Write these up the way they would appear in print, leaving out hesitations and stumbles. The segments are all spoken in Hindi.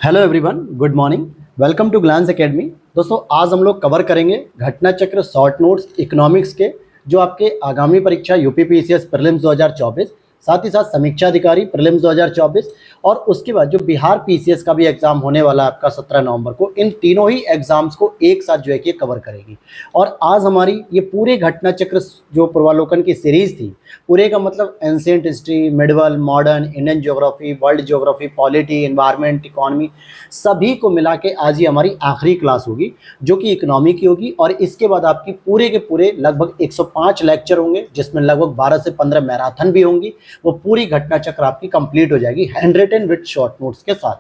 Hello everyone, good morning. Welcome to Glance Academy. दोस्तों, आज हम लोग कवर करेंगे घटना चक्र शॉर्ट नोट्स इकोनॉमिक्स के, जो आपके आगामी परीक्षा यूपीपीसीएस प्रीलिम्स 2024, साथ ही साथ समीक्षा अधिकारी प्रीलिम्स 2024 और उसके बाद जो बिहार पीसीएस का भी एग्जाम होने वाला है आपका 17 नवंबर को, इन तीनों ही एग्जाम्स को एक साथ जो है कि कवर करेगी। और आज हमारी ये पूरे घटना चक्र जो पूर्वालोकन की सीरीज थी, पूरे का मतलब ancient history, medieval, modern, Indian geography, world geography, polity, environment, economy, सभी को मिला के आज ही हमारी आखिरी क्लास होगी, जो कि इकोनॉमी की होगी। और इसके बाद आपकी पूरे के पूरे लगभग 105 लेक्चर होंगे, जिसमें लगभग 12 से 15 मैराथन भी होंगी। वो पूरी घटना चक्र आपकी कंप्लीट हो जाएगी hand written with short notes के साथ।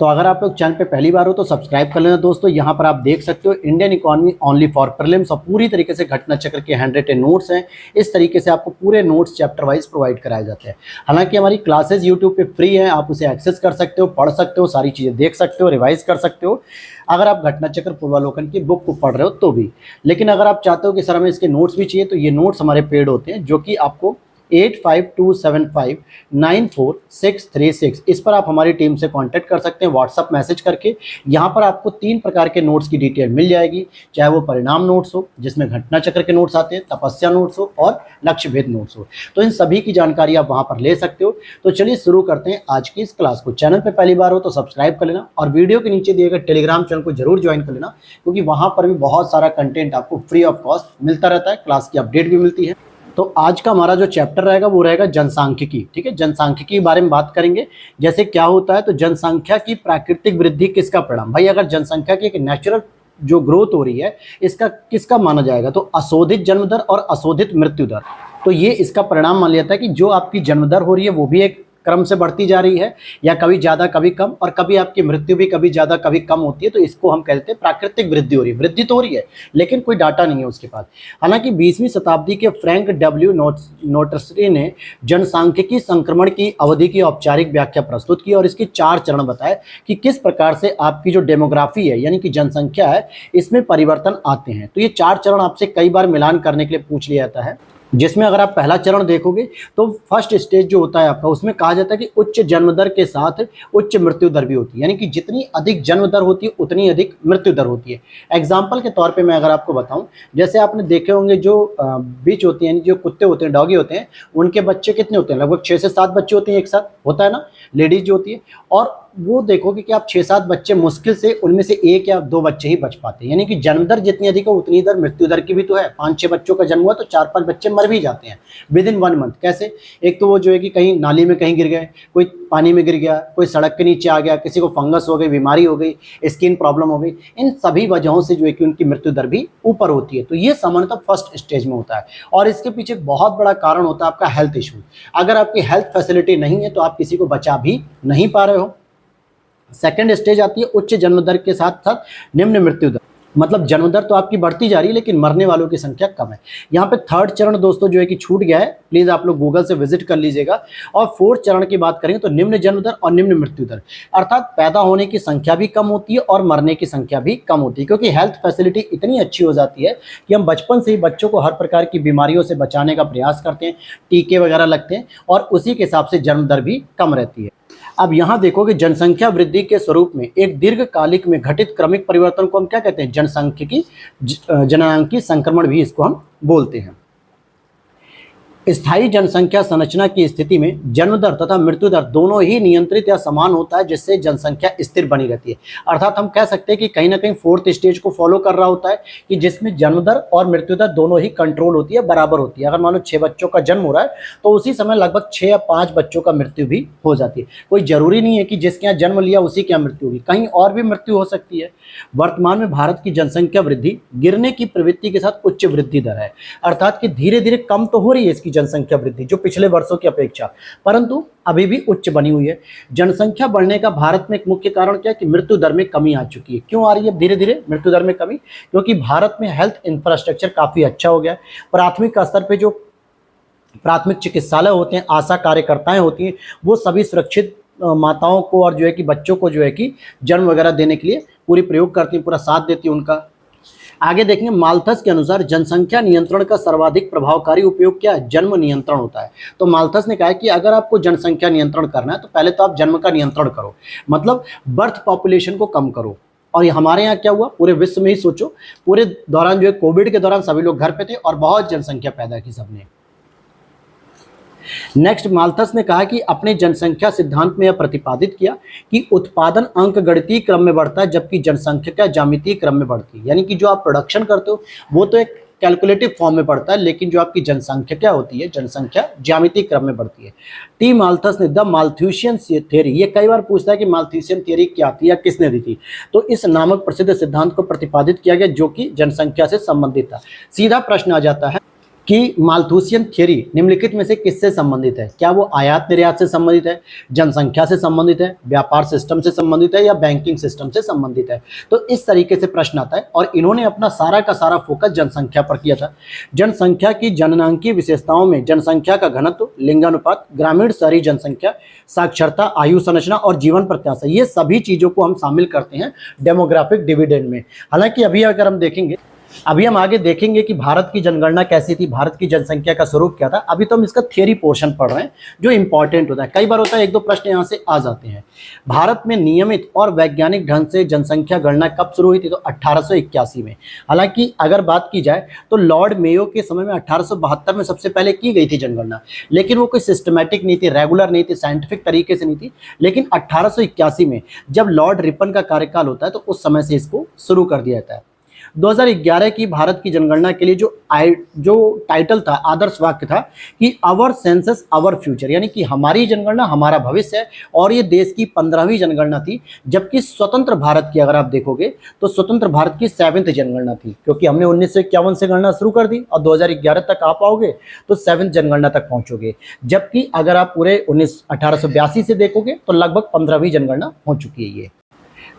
तो अगर आप लोग चैनल पे पहली बार हो तो सब्सक्राइब कर लेना दोस्तों। यहाँ पर आप देख सकते हो Indian economy only for prelims, और पूरी तरीके से घटना चक्र के हैंड रिटन नोट्स हैं। इस तरीके से आपको पूरे नोट्स चैप्टर वाइज प्रोवाइड कराए जाते हैं। हालांकि हमारी क्लासेज यूट्यूब पे फ्री हैं, आप उसे एक्सेस कर सकते हो, पढ़ सकते हो, सारी चीज़ें देख सकते हो, रिवाइज कर सकते हो, अगर आप घटना चक्र पूर्वालोकन की बुक को पढ़ रहे हो तो भी। लेकिन अगर आप चाहते हो कि सर हमें इसके नोट्स भी चाहिए, तो ये नोट्स हमारे पेड होते हैं, जो कि आपको 8527594636 इस पर आप हमारी टीम से कांटेक्ट कर सकते हैं व्हाट्सअप मैसेज करके। यहाँ पर आपको 3 प्रकार के नोट्स की डिटेल मिल जाएगी, चाहे वो परिणाम नोट्स हो, जिसमें घटना चक्र के नोट्स आते हैं, तपस्या नोट्स हो और लक्ष्य भेद नोट्स हो। तो इन सभी की जानकारी आप वहाँ पर ले सकते हो। तो चलिए शुरू करते हैं आज की इस क्लास को। चैनल पर पहली बार हो तो सब्सक्राइब कर लेना, और वीडियो के नीचे दिए गए टेलीग्राम चैनल को जरूर ज्वाइन कर लेना, क्योंकि वहाँ पर भी बहुत सारा कंटेंट आपको फ्री ऑफ कॉस्ट मिलता रहता है, क्लास की अपडेट भी मिलती है। तो आज का हमारा जो चैप्टर रहेगा वो रहेगा जनसांख्यिकी। ठीक है, जनसांख्यिकी के बारे में बात करेंगे। जैसे क्या होता है, तो जनसंख्या की प्राकृतिक वृद्धि किसका परिणाम। भाई, अगर जनसंख्या की एक नेचुरल जो ग्रोथ हो रही है, इसका किसका माना जाएगा, तो अशोधित जन्म दर और अशोधित मृत्यु दर। तो ये इसका परिणाम मान लेता है कि जो आपकी जन्म दर हो रही है वो भी एक क्रम से बढ़ती जा रही है, या कभी ज़्यादा कभी कम, और कभी आपकी मृत्यु भी कभी ज़्यादा कभी कम होती है। तो इसको हम कहते हैं प्राकृतिक वृद्धि हो रही है। वृद्धि तो हो रही है, लेकिन कोई डाटा नहीं है उसके पास। हालांकि 20वीं शताब्दी के फ्रैंक डब्ल्यू नोटर्सरी ने जनसांख्यिकी संक्रमण की अवधि की औपचारिक व्याख्या प्रस्तुत की, और इसके 4 चरण बताए कि किस प्रकार से आपकी जो डेमोग्राफी है, यानी कि जनसंख्या है, इसमें परिवर्तन आते हैं। तो ये 4 चरण आपसे कई बार मिलान करने के लिए पूछ लिया जाता है, जिसमें अगर आप पहला चरण देखोगे तो फर्स्ट स्टेज जो होता है आपका, उसमें कहा जाता है कि उच्च जन्म दर के साथ उच्च मृत्यु दर भी होती है, यानी कि जितनी अधिक जन्म दर होती है उतनी अधिक मृत्यु दर होती है। एग्जाम्पल के तौर पे मैं अगर आपको बताऊं, जैसे आपने देखे होंगे जो बीच होती है, जो कुत्ते होते हैं, डॉगी होते हैं, उनके बच्चे कितने होते हैं, लगभग 6 से 7 बच्चे होते हैं एक साथ, होता है ना, लेडीज जो होती है। और वो देखोगे कि आप 6-7 बच्चे मुश्किल से उनमें से 1 या 2 बच्चे ही बच पाते हैं, यानी कि जन्म दर जितनी अधिक हो उतनी दर मृत्यु दर की भी तो है। 5-6 बच्चों का जन्म हुआ तो 4-5 बच्चे मर भी जाते हैं विद इन 1 मंथ। कैसे? एक तो वो जो है कि कहीं नाली में कहीं गिर गए, कोई पानी में गिर गया, कोई सड़क के नीचे आ गया, किसी को फंगस हो गई, बीमारी हो गई, स्किन प्रॉब्लम हो गई, इन सभी वजहों से जो है कि उनकी मृत्यु दर भी ऊपर होती है। तो ये सामान्यतः फर्स्ट स्टेज में होता है, और इसके पीछे बहुत बड़ा कारण होता है आपका हेल्थ इशू। अगर आपकी हेल्थ फैसिलिटी नहीं है तो आप किसी को बचा भी नहीं पा रहे हो। सेकेंड स्टेज आती है उच्च जन्म दर के साथ साथ निम्न मृत्यु दर, मतलब जन्म दर तो आपकी बढ़ती जा रही है लेकिन मरने वालों की संख्या कम है। यहाँ पे थर्ड चरण दोस्तों जो है कि छूट गया है, प्लीज आप लोग गूगल से विजिट कर लीजिएगा। और फोर्थ चरण की बात करेंगे तो निम्न जन्म दर और निम्न मृत्यु दर, अर्थात पैदा होने की संख्या भी कम होती है और मरने की संख्या भी कम होती है, क्योंकि हेल्थ फैसिलिटी इतनी अच्छी हो जाती है कि हम बचपन से ही बच्चों को हर प्रकार की बीमारियों से बचाने का प्रयास करते हैं, टीके वगैरह लगते हैं, और उसी के हिसाब से जन्म दर भी कम रहती है। अब यहाँ देखोगे जनसंख्या वृद्धि के स्वरूप में एक दीर्घकालिक में घटित क्रमिक परिवर्तन को हम क्या कहते हैं, जनसांख्यिकी जननांकीय संक्रमण भी इसको हम बोलते हैं। स्थायी जनसंख्या संरचना की स्थिति में जन्म दर तथा मृत्यु दर दोनों ही नियंत्रित या समान होता है, जिससे जनसंख्या स्थिर बनी रहती है। अर्थात हम कह सकते हैं कि कहीं ना कहीं फोर्थ स्टेज को फॉलो कर रहा होता है, कि जिसमें जन्म दर और मृत्यु दर दोनों ही कंट्रोल होती है, बराबर होती है। अगर मान लो 6 बच्चों का जन्म हो रहा है तो उसी समय लगभग 6 या 5 बच्चों का मृत्यु भी हो जाती है। कोई जरूरी नहीं है कि जिसके यहाँ जन्म लिया उसी के यहाँ मृत्यु होगी, कहीं और भी मृत्यु हो सकती है। वर्तमान में भारत की जनसंख्या वृद्धि गिरने की प्रवृत्ति के साथ उच्च वृद्धि दर है, अर्थात कि धीरे धीरे कम तो हो रही है इसकी जनसंख्या वृद्धि जो पिछले वर्षों की अपेक्षा, परंतु अभी भी उच्च बनी हुई है। जनसंख्या बढ़ने का भारत में एक मुख्य कारण क्या है कि मृत्यु दर में कमी आ चुकी है। क्यों आ रही है धीरे धीरे मृत्यु दर में कमी? क्योंकि भारत में हेल्थ इंफ्रास्ट्रक्चर काफी अच्छा हो गया है। प्राथमिक स्तर पे जो प्राथमिक चिकित्सालय होते हैं, आशा कार्यकर्ताएं होती हैं, वो सभी सुरक्षित माताओं को और जो है कि बच्चों को जो है कि जन्म वगैरह देने के लिए पूरी प्रयोग करती हैं, पूरा साथ देती है उनका। आगे देखेंगे माल्थस के अनुसार जनसंख्या नियंत्रण का सर्वाधिक प्रभावकारी उपयोग क्या है? जन्म नियंत्रण होता है। तो माल्थस ने कहा है कि अगर आपको जनसंख्या नियंत्रण करना है तो पहले तो आप जन्म का नियंत्रण करो, मतलब बर्थ पॉपुलेशन को कम करो। और ये हमारे यहाँ क्या हुआ, पूरे विश्व में ही सोचो, पूरे दौरान जो है कोविड के दौरान सभी लोग घर पे थे और बहुत जनसंख्या पैदा की सबने। नेक्स्ट, माल्थस ने कहा कि अपने जनसंख्या सिद्धांत में यह प्रतिपादित किया कि उत्पादन अंकगणितीय क्रम में बढ़ता है जबकि जनसंख्या ज्यामितीय क्रम में बढ़ती है। यानी कि जो आप प्रोडक्शन करते हो वो तो एक कैलकुलेटिव फॉर्म में बढ़ता है, लेकिन जो आपकी जनसंख्या होती है, जनसंख्या ज्यामितीय क्रम में बढ़ती है। टी माल्थस ने द माल्थुसियन थ्योरी, ये कई बार पूछता है कि माल्थुसियन थ्योरी क्या थी या किसने दी थी, तो इस नामक प्रसिद्ध सिद्धांत को प्रतिपादित किया गया जो कि जनसंख्या से संबंधित था। सीधा प्रश्न आ जाता है कि माल्थुसियन थ्योरी निम्नलिखित में से किससे संबंधित है? क्या वो आयात निर्यात से संबंधित है, जनसंख्या से संबंधित है, व्यापार सिस्टम से संबंधित है या बैंकिंग सिस्टम से संबंधित है? तो इस तरीके से प्रश्न आता है और इन्होंने अपना सारा का सारा फोकस जनसंख्या पर किया था। जनसंख्या की जननांकीय विशेषताओं में जनसंख्या का घनत्व, लिंगानुपात, ग्रामीण शहरी जनसंख्या, साक्षरता, आयु संरचना और जीवन प्रत्याशा, ये सभी चीजों को हम शामिल करते हैं डेमोग्राफिक डिविडेंड में। हालांकि अभी अगर हम देखेंगे, अभी हम आगे देखेंगे कि भारत की जनगणना कैसी थी, भारत की जनसंख्या का स्वरूप क्या था। अभी तो हम इसका थियरी पोर्शन पढ़ रहे हैं जो इंपॉर्टेंट होता है। कई बार होता है एक दो प्रश्न यहाँ से आ जाते हैं। भारत में नियमित और वैज्ञानिक ढंग से जनसंख्या गणना कब शुरू हुई थी? तो 1881 में। हालांकि अगर बात की जाए तो लॉर्ड मेयो के समय में 1872 में सबसे पहले की गई थी जनगणना, लेकिन वो कोई सिस्टमैटिक नहीं थी, रेगुलर नहीं थी, साइंटिफिक तरीके से नहीं थी। लेकिन 1881 में जब लॉर्ड रिपन का कार्यकाल होता है तो उस समय से इसको शुरू कर दिया जाता है। 2011 की भारत की जनगणना के लिए जो टाइटल था, आदर्श वाक्य था कि आवर सेंसस आवर फ्यूचर, यानी कि हमारी जनगणना हमारा भविष्य है। और ये देश की 15वीं जनगणना थी, जबकि स्वतंत्र भारत की अगर आप देखोगे तो स्वतंत्र भारत की 7वीं जनगणना थी, क्योंकि हमने 1951 से गणना शुरू कर दी और 2011 तक आप आओगे तो 7वीं जनगणना तक पहुंचोगे। जबकि अगर आप पूरे 1882 से देखोगे तो लगभग 15वीं जनगणना हो चुकी है ये।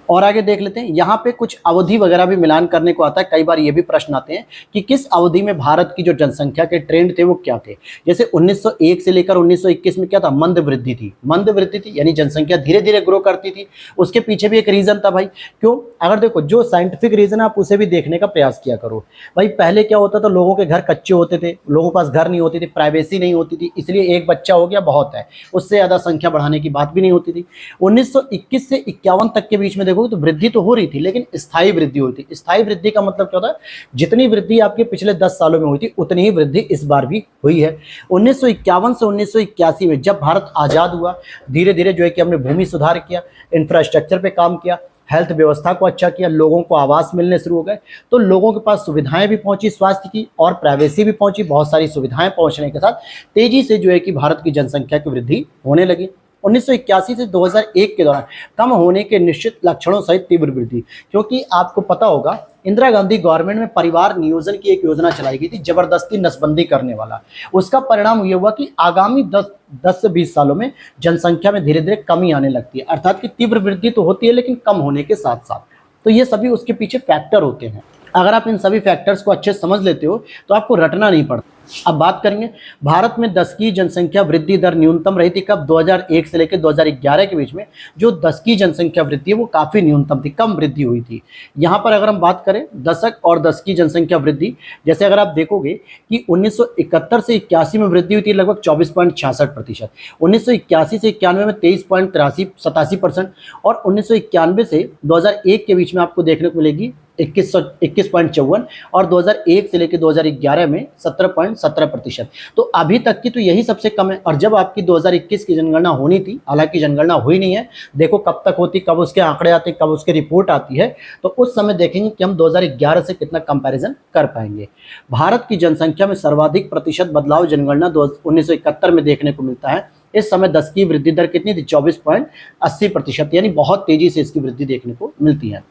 और आगे देख लेते हैं, यहाँ पे कुछ अवधि वगैरह भी मिलान करने को आता है। कई बार ये भी प्रश्न आते हैं कि किस अवधि में भारत की जो जनसंख्या के ट्रेंड थे वो क्या थे। जैसे 1901 से लेकर 1921 में क्या था? मंद वृद्धि थी। मंद वृद्धि थी यानी जनसंख्या धीरे धीरे ग्रो करती थी। उसके पीछे भी एक रीजन था भाई। क्यों? अगर देखो, जो साइंटिफिक रीजन आप उसे भी देखने का प्रयास किया करो। भाई पहले क्या होता था, लोगों के घर कच्चे होते थे, लोगों के पास घर नहीं होती थी, प्राइवेसी नहीं होती थी, इसलिए एक बच्चा हो गया बहुत है, उससे ज्यादा संख्या बढ़ाने की बात भी नहीं होती थी। 1921 से 51 तक के बीच में देखोगे तो वृद्धि तो हो रही थी, लेकिन स्थायी वृद्धि हुई थी। स्थायी वृद्धि का मतलब क्या होता है? जितनी वृद्धि आपके पिछले 10 सालों में हुई थी उतनी ही वृद्धि इस बार भी हुई है। 1951 से 1981 में जब भारत आजाद हुआ, धीरे धीरे जो है कि हमने भूमि सुधार किया, इंफ्रास्ट्रक्चर पे काम किया, हेल्थ व्यवस्था को अच्छा किया, लोगों को आवास मिलने शुरू हो गए, तो लोगों के पास सुविधाएं भी पहुंची स्वास्थ्य की और प्राइवेसी भी पहुंची। बहुत सारी सुविधाएं पहुंचने के साथ तेजी से जो है कि भारत की जनसंख्या की वृद्धि होने लगी। 1981 से 2001 के दौरान कम होने के निश्चित लक्षणों सहित तीव्र वृद्धि, क्योंकि आपको पता होगा इंदिरा गांधी गवर्नमेंट में परिवार नियोजन की एक योजना चलाई गई थी, जबरदस्ती नसबंदी करने वाला। उसका परिणाम ये हुआ कि आगामी 10 से 20 सालों में जनसंख्या में धीरे धीरे कमी आने लगती है, अर्थात कि तीव्र वृद्धि तो होती है लेकिन कम होने के साथ साथ। तो ये सभी उसके पीछे फैक्टर होते हैं। अगर आप इन सभी फैक्टर्स को अच्छे से समझ लेते हो तो आपको रटना नहीं पड़ता। अब बात करेंगे, भारत में 10 की जनसंख्या वृद्धि दर न्यूनतम रही थी कब? 2001 से लेकर 2011 के बीच में जो 10 की जनसंख्या वृद्धि है वो काफ़ी न्यूनतम थी, कम वृद्धि हुई थी। यहाँ पर अगर हम बात करें दशक और 10 की जनसंख्या वृद्धि, जैसे अगर आप देखोगे कि 1971 से 81 में वृद्धि हुई थी लगभग 24.66%, 1981 से 91 में 23.87% और 1991 से 2001 के बीच में आपको देखने को मिलेगी 21.54 और 2001 से लेकर 2011 में 17.17%। तो अभी तक की तो यही सबसे कम है। और जब आपकी 2021 की जनगणना होनी थी, हालांकि जनगणना हुई नहीं है, देखो कब तक होती, कब उसके आंकड़े आते, कब उसकी रिपोर्ट आती है, तो उस समय देखेंगे कि हम 2011 से कितना कंपैरिजन कर पाएंगे। भारत की जनसंख्या में सर्वाधिक प्रतिशत बदलाव जनगणना 1971 में देखने को मिलता है। इस समय 10 की वृद्धि दर कितनी थी? 24.80%, यानी बहुत तेजी से इसकी वृद्धि देखने को मिलती है।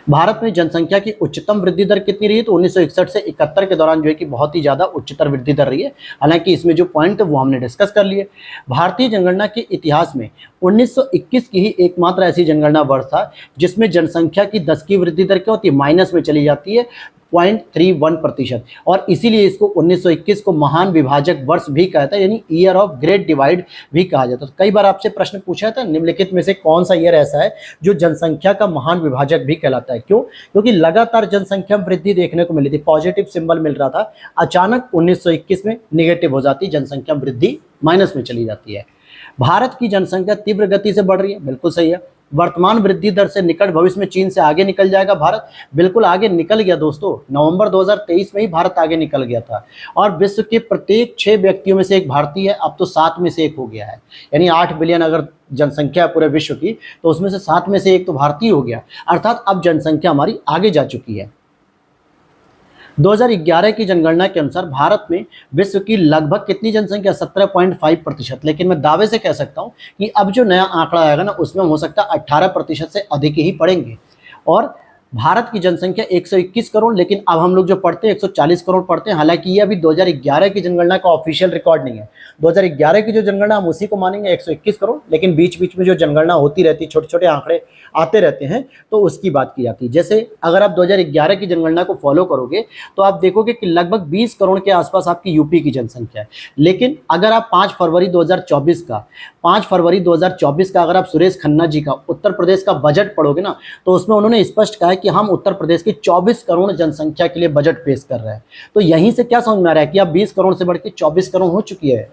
भारत में जनसंख्या की उच्चतम वृद्धि दर कितनी रही है? तो 1961 से 71 के दौरान जो है कि बहुत ही ज़्यादा उच्चतर वृद्धि दर रही है। हालांकि इसमें जो पॉइंट है वो हमने डिस्कस कर लिए। भारतीय जनगणना के इतिहास में 1921 की ही एकमात्र ऐसी जनगणना वर्ष था जिसमें जनसंख्या की 10 की वृद्धि दर क्या होती है? माइनस में चली जाती है। 0.31%। और इसीलिए इसको 1921 को महान विभाजक वर्ष भी कहता है, यानी ईयर ऑफ ग्रेट डिवाइड भी कहा जाता है। तो कई बार आपसे प्रश्न पूछा था निम्नलिखित में से कौन सा ईयर ऐसा है जो जनसंख्या का महान विभाजक भी कहलाता है। क्यों? क्योंकि लगातार जनसंख्या में वृद्धि देखने को मिली थी, पॉजिटिव सिंबल मिल रहा था, अचानक 1921 में निगेटिव हो जाती, जनसंख्या वृद्धि माइनस में चली जाती है। भारत की जनसंख्या तीव्र गति से बढ़ रही है, बिल्कुल सही है। वर्तमान वृद्धि दर से निकट भविष्य में चीन से आगे निकल जाएगा भारत, बिल्कुल आगे निकल गया दोस्तों। नवंबर 2023 में ही भारत आगे निकल गया था। और विश्व के प्रत्येक 6 व्यक्तियों में से एक भारतीय है, अब तो 7 में से 1 हो गया है। यानी 8 बिलियन अगर जनसंख्या है पूरे विश्व की, तो उसमें से 7 में से 1 तो भारतीय हो गया, अर्थात अब जनसंख्या हमारी आगे जा चुकी है। 2011 की जनगणना के अनुसार भारत में विश्व की लगभग कितनी जनसंख्या? 17.5%। लेकिन मैं दावे से कह सकता हूं कि अब जो नया आंकड़ा आएगा ना, उसमें हो सकता है 18% से अधिक ही पड़ेंगे। और भारत की जनसंख्या 121 करोड़, लेकिन अब हम लोग जो पढ़ते हैं 140 करोड़ पढ़ते हैं। हालांकि ये अभी 2011 की जनगणना का ऑफिशियल रिकॉर्ड नहीं है। 2011 की जो जनगणना हम उसी को मानेंगे 121 करोड़, लेकिन बीच बीच में जो जनगणना होती रहती है, छोटे छोटे आंकड़े आते रहते हैं, तो उसकी बात की जाती है। जैसे अगर आप 2011 की जनगणना को फॉलो करोगे तो आप देखोगे कि लगभग 20 करोड़ के आसपास आपकी यूपी की जनसंख्या है। लेकिन अगर आप 5 फरवरी 2024 का अगर आप सुरेश खन्ना जी का उत्तर प्रदेश का बजट पढ़ोगे ना, तो उसमें उन्होंने स्पष्ट कहा है कि हम उत्तर प्रदेश की 24 करोड़ जनसंख्या के लिए बजट पेश कर रहे हैं। तो यहीं से क्या समझ में आ रहा है कि अब 20 करोड़ से बढ़ के 24 करोड़ हो चुकी है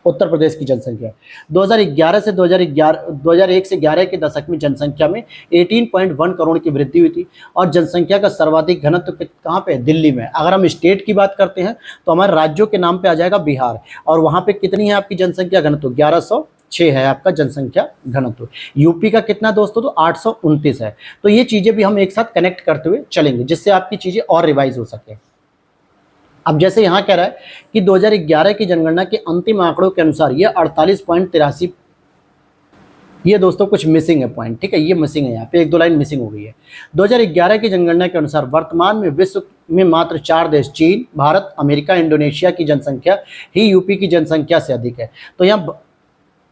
उत्तर प्रदेश की जनसंख्या। 2001 से 11 के दशक में जनसंख्या में 18.1 करोड़ की वृद्धि हुई थी। और जनसंख्या का सर्वाधिक घनत्व कहाँ पे है? दिल्ली में। अगर हम स्टेट की बात करते हैं तो हमारे राज्यों के नाम पे आ जाएगा बिहार, और वहाँ पे कितनी है आपकी जनसंख्या घनत्व? 1106 है आपका जनसंख्या घनत्व। यूपी का कितना दोस्तों? तो 829 है। तो ये चीजें भी हम एक साथ कनेक्ट करते हुए चलेंगे, जिससे आपकी चीजें और रिवाइज हो सके। अब जैसे यहाँ कह रहा है कि 2011 की जनगणना के अंतिम आंकड़ों के अनुसार ये 48.83, ये दोस्तों कुछ मिसिंग है पॉइंट, ठीक है, ये मिसिंग है, यहाँ पे 1-2 लाइन मिसिंग हो गई है। 2011 की जनगणना के अनुसार वर्तमान में विश्व में मात्र 4 देश, चीन, भारत, अमेरिका, इंडोनेशिया की जनसंख्या ही यूपी की जनसंख्या से अधिक है। तो यहाँ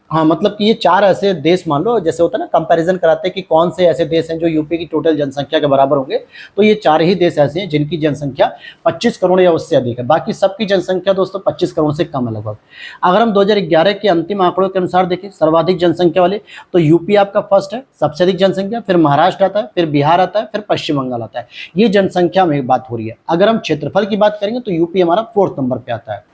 हाँ, मतलब कि ये 4 ऐसे देश मान लो, जैसे होता है ना कंपैरिजन कराते हैं कि कौन से ऐसे देश हैं जो यूपी की टोटल जनसंख्या के बराबर होंगे, तो ये 4 ही देश ऐसे हैं जिनकी जनसंख्या 25 करोड़ या उससे अधिक है। बाकी सबकी जनसंख्या दोस्तों 25 करोड़ से कम है लगभग। अगर हम 2011 के अंतिम आंकड़ों के अनुसार देखें सर्वाधिक जनसंख्या वाले, तो यूपी आपका फर्स्ट है, सबसे अधिक जनसंख्या, फिर महाराष्ट्र आता है, फिर बिहार आता है, फिर पश्चिम बंगाल आता है। ये जनसंख्या में बात हो रही है। अगर हम क्षेत्रफल की बात करेंगे तो यूपी हमारा 4th नंबर पे आता है।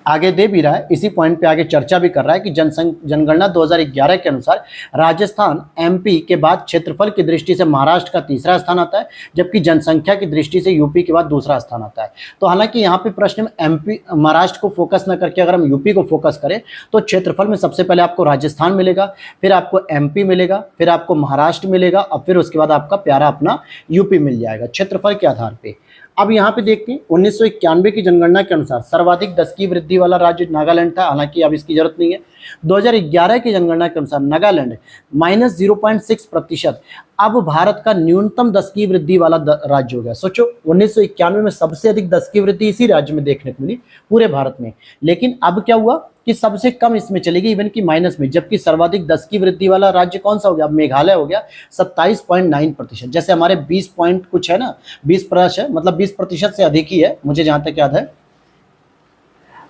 आगे दे भी रहा है, इसी पॉइंट पे आगे चर्चा भी कर रहा है कि जनगणना 2011 के अनुसार राजस्थान एमपी के बाद क्षेत्रफल की दृष्टि से महाराष्ट्र का तीसरा स्थान आता है, जबकि जनसंख्या की दृष्टि से यूपी के बाद दूसरा स्थान आता है। तो हालांकि यहाँ पे प्रश्न में एमपी महाराष्ट्र को फोकस न करके अगर हम यूपी को फोकस करें तो क्षेत्रफल में सबसे पहले आपको राजस्थान मिलेगा, फिर आपको एमपी मिलेगा, फिर आपको महाराष्ट्र मिलेगा, और फिर उसके बाद आपका प्यारा अपना यूपी मिल जाएगा क्षेत्रफल के आधार पर। अब यहाँ पे देखते हैं 1991 की जनगणना के अनुसार सर्वाधिक 10 की वृद्धि वाला राज्य नागालैंड था, हालांकि अब इसकी जरूरत नहीं है। 2011 की जनगणना के अनुसार नागालैंड -0.6%, अब भारत का न्यूनतम 10 की वृद्धि वाला राज्य हो गया। सोचो 1991 में सबसे अधिक 10 की वृद्धि इसी राज्य में देखने को मिली पूरे भारत में, लेकिन अब क्या हुआ कि सबसे कम इसमें चलेगी, इवन की माइनस में, जबकि सर्वाधिक 10 की वृद्धि वाला राज्य कौन सा हो गया? अब मेघालय हो गया 27.9%। जैसे हमारे 20 पॉइंट कुछ है ना, 20% है, मतलब 20% से अधिक ही है मुझे जहां तक याद है।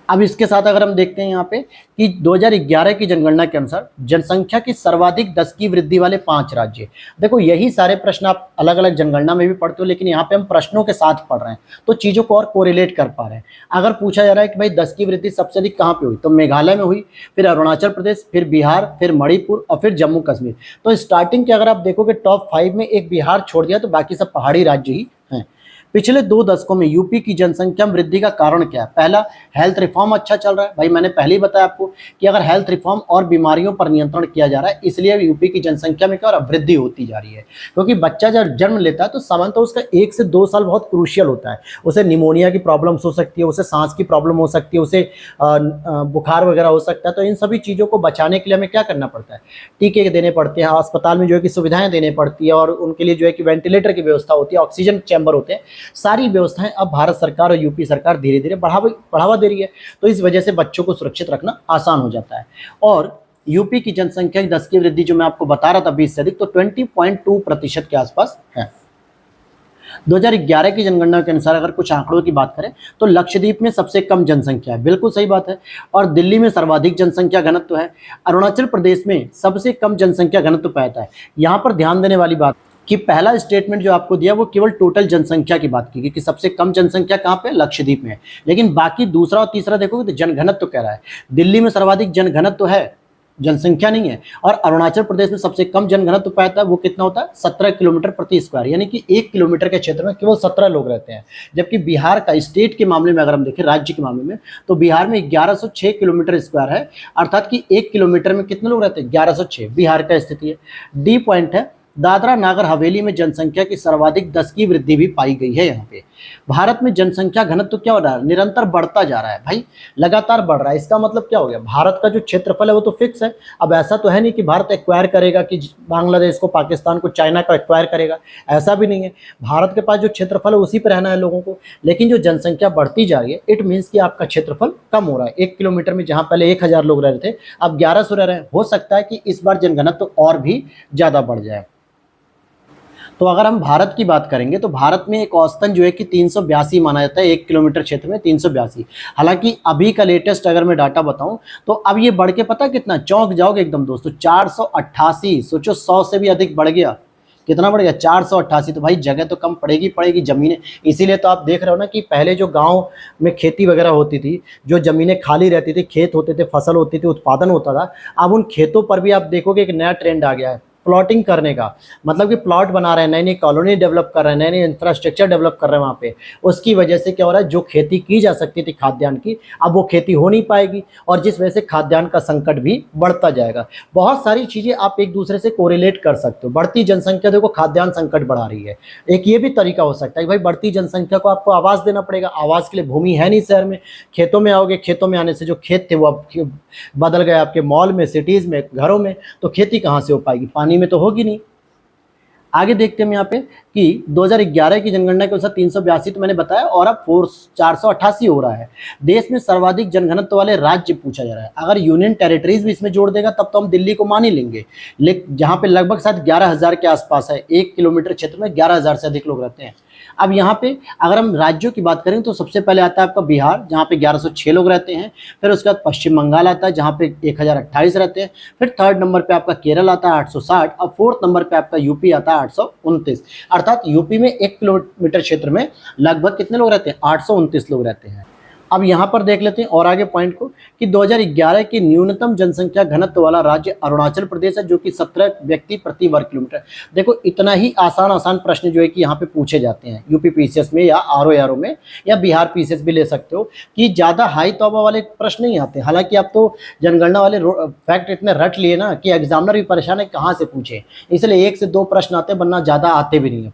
अब इसके साथ अगर हम देखते हैं यहाँ पे कि 2011 की जनगणना के अनुसार जनसंख्या की सर्वाधिक 10 की वृद्धि वाले 5 राज्य। देखो यही सारे प्रश्न आप अलग अलग जनगणना में भी पढ़ते हो, लेकिन यहाँ पे हम प्रश्नों के साथ पढ़ रहे हैं तो चीज़ों को और कोरिलेट कर पा रहे हैं। अगर पूछा जा रहा है कि भाई 10 की वृद्धि सबसे अधिक कहाँ पे हुई, तो मेघालय में हुई, फिर अरुणाचल प्रदेश, फिर बिहार, फिर मणिपुर और फिर जम्मू कश्मीर। तो स्टार्टिंग के अगर आप देखोगे टॉप 5 में एक बिहार छोड़ दिया तो बाकी सब पहाड़ी राज्य ही हैं। पिछले 2 दशकों में यूपी की जनसंख्या में वृद्धि का कारण क्या है? पहला, हेल्थ रिफॉर्म अच्छा चल रहा है। भाई मैंने पहले ही बताया आपको कि अगर हेल्थ रिफॉर्म और बीमारियों पर नियंत्रण किया जा रहा है, इसलिए यूपी की जनसंख्या में क्या हो रहा है? वृद्धि होती जा रही है। क्योंकि बच्चा जब जन्म लेता है तो सामान्यतः उसका 1 से 2 साल बहुत क्रूशियल होता है। उसे निमोनिया की प्रॉब्लम्स हो सकती है, उसे सांस की प्रॉब्लम हो सकती है, उसे बुखार वगैरह हो सकता है। तो इन सभी चीज़ों को बचाने के लिए हमें क्या करना पड़ता है? टीके देने पड़ते हैं, अस्पताल में जो है कि सुविधाएं देने पड़ती है, और उनके लिए जो है कि वेंटिलेटर की व्यवस्था होती है, ऑक्सीजन चैम्बर होते हैं। सारी व्यवस्थाएं अब भारत सरकार और यूपी सरकार धीरे धीरे बढ़ावा दे रही है। तो इस वजह से बच्चों को सुरक्षित रखना आसान हो जाता है। और यूपी की जनसंख्या की 10 की वृद्धि जो मैं आपको बता रहा था 20 से अधिक, तो 20.2% के आसपास है। 2011 की जनगणना के अनुसार अगर कुछ आंकड़ों की बात करें तो लक्षद्वीप में सबसे कम जनसंख्या है, बिल्कुल सही बात है। और दिल्ली में सर्वाधिक जनसंख्या घनत्व है। अरुणाचल प्रदेश में सबसे कम जनसंख्या घनत्व पाता है। यहाँ पर ध्यान देने वाली बात कि पहला स्टेटमेंट जो आपको दिया वो केवल टोटल जनसंख्या की बात की कि सबसे कम जनसंख्या कहाँ पे, लक्षद्वीप में है। लेकिन बाकी दूसरा और तीसरा देखोगे तो जनघनत्व कह रहा है। दिल्ली में सर्वाधिक जनघनत्व है, जनसंख्या नहीं है। और अरुणाचल प्रदेश में सबसे कम जनघनत्व पाता है, वो कितना होता है, 17 किलोमीटर प्रति स्क्वायर, यानी कि 1 किलोमीटर के क्षेत्र में केवल 17 लोग रहते हैं। जबकि बिहार का स्टेट के मामले में अगर हम देखें, राज्य के मामले में, तो बिहार में 1106 किलोमीटर स्क्वायर है, अर्थात कि 1 किलोमीटर में कितने लोग रहते हैं, 1106। बिहार का स्थिति है। डी पॉइंट है, दादरा नागर हवेली में जनसंख्या की सर्वाधिक 10 की वृद्धि भी पाई गई है। यहाँ पे भारत में जनसंख्या घनत्व क्या हो रहा है, निरंतर बढ़ता जा रहा है भाई, लगातार बढ़ रहा है। इसका मतलब क्या हो गया, भारत का जो क्षेत्रफल है वो तो फिक्स है। अब ऐसा तो है नहीं कि भारत एक्वायर करेगा, कि बांग्लादेश को, पाकिस्तान को, चाइना को एक्वायर करेगा, ऐसा भी नहीं है। भारत के पास जो क्षेत्रफल है उसी पर रहना है लोगों को। लेकिन जो जनसंख्या बढ़ती जा रही है, इट मीन्स कि आपका क्षेत्रफल कम हो रहा है। 1 किलोमीटर में जहाँ पहले 1000 लोग रह रहे थे, अब 1100 रह रहे हैं। हो सकता है कि इस बार जनघनत्व और भी ज़्यादा बढ़ जाए। तो अगर हम भारत की बात करेंगे तो भारत में एक औसतन जो है कि 382 माना जाता है, 1 किलोमीटर क्षेत्र में 382। हालांकि अभी का लेटेस्ट अगर मैं डाटा बताऊं तो अब ये बढ़ के पता कितना, चौंक जाओगे एकदम दोस्तों, 488। सोचो 100 से भी अधिक बढ़ गया। कितना बढ़ गया, 488। तो भाई जगह तो कम पड़ेगी जमीनें। इसीलिए तो आप देख रहे हो ना कि पहले जो गांव में खेती वगैरह होती थी, जो जमीनें खाली रहती थी, खेत होते थे, फसल होती थी, उत्पादन होता था, अब उन खेतों पर भी आप देखोगे एक नया ट्रेंड आ गया है, प्लॉटिंग करने का। मतलब कि प्लॉट बना रहे हैं, नई नई कॉलोनी डेवलप कर रहे हैं, नए नए इंफ्रास्ट्रक्चर डेवलप कर रहे हैं वहाँ पे। उसकी वजह से क्या हो रहा है, जो खेती की जा सकती थी खाद्यान्न की, अब वो खेती हो नहीं पाएगी, और जिस वजह से खाद्यान्न का संकट भी बढ़ता जाएगा। बहुत सारी चीज़ें आप एक दूसरे से कोरिलेट कर सकते हो। बढ़ती जनसंख्या देखो खाद्यान्न संकट बढ़ा रही है। एक ये भी तरीका हो सकता है कि भाई बढ़ती जनसंख्या को आपको आवास देना पड़ेगा। आवास के लिए भूमि है नहीं शहर में, खेतों में आओगे, खेतों में आने से जो खेत थे वो अब बदल गए आपके मॉल में, सिटीज़ में, घरों में, तो खेती कहाँ से हो पाएगी, पानी में तो होगी नहीं। आगे देखते हैं यहाँ पे कि 2011 की जनगणना के अनुसार 382 तो मैंने बताया, और अब 488 हो रहा है। देश में सर्वाधिक जनघनत्व वाले राज्य पूछा जा रहा है। अगर यूनियन टेरिटरीज भी इसमें जोड़ देगा तब तो हम दिल्ली को मान ही लेंगे, लेकिन जहाँ पे लगभग शायद 11,000 के आसपास है, 1 किलोमीटर क्षेत्र में 11,000 से अधिक लोग रहते हैं। अब यहाँ पे अगर हम राज्यों की बात करें तो सबसे पहले आता है आपका बिहार, जहाँ पे 1106 लोग रहते हैं। फिर उसके बाद पश्चिम बंगाल आता है, जहाँ पे 1028 रहते हैं। फिर थर्ड नंबर पे आपका केरल आता है 860, और फोर्थ नंबर पे आपका यूपी आता है 829। अर्थात यूपी में 1 किलोमीटर क्षेत्र में लगभग कितने लोग रहते हैं, 829 लोग रहते हैं। अब यहाँ पर देख लेते हैं और आगे पॉइंट को कि 2011 की न्यूनतम जनसंख्या घनत्व वाला राज्य अरुणाचल प्रदेश है, जो कि 17 व्यक्ति प्रति वर्ग किलोमीटर। देखो इतना ही आसान प्रश्न जो है कि यहाँ पे पूछे जाते हैं यूपी पीसीएस में, या आरओ में, या बिहार पीसीएस भी ले सकते हो, कि ज़्यादा हाई तौबा वाले प्रश्न नहीं आते। हालांकि अब तो जनगणना वाले फैक्ट इतने रट लिए ना कि एग्जामिनर भी परेशान है कहाँ से पूछे, इसलिए 1 से 2 प्रश्न आते, वरना ज़्यादा आते भी नहीं।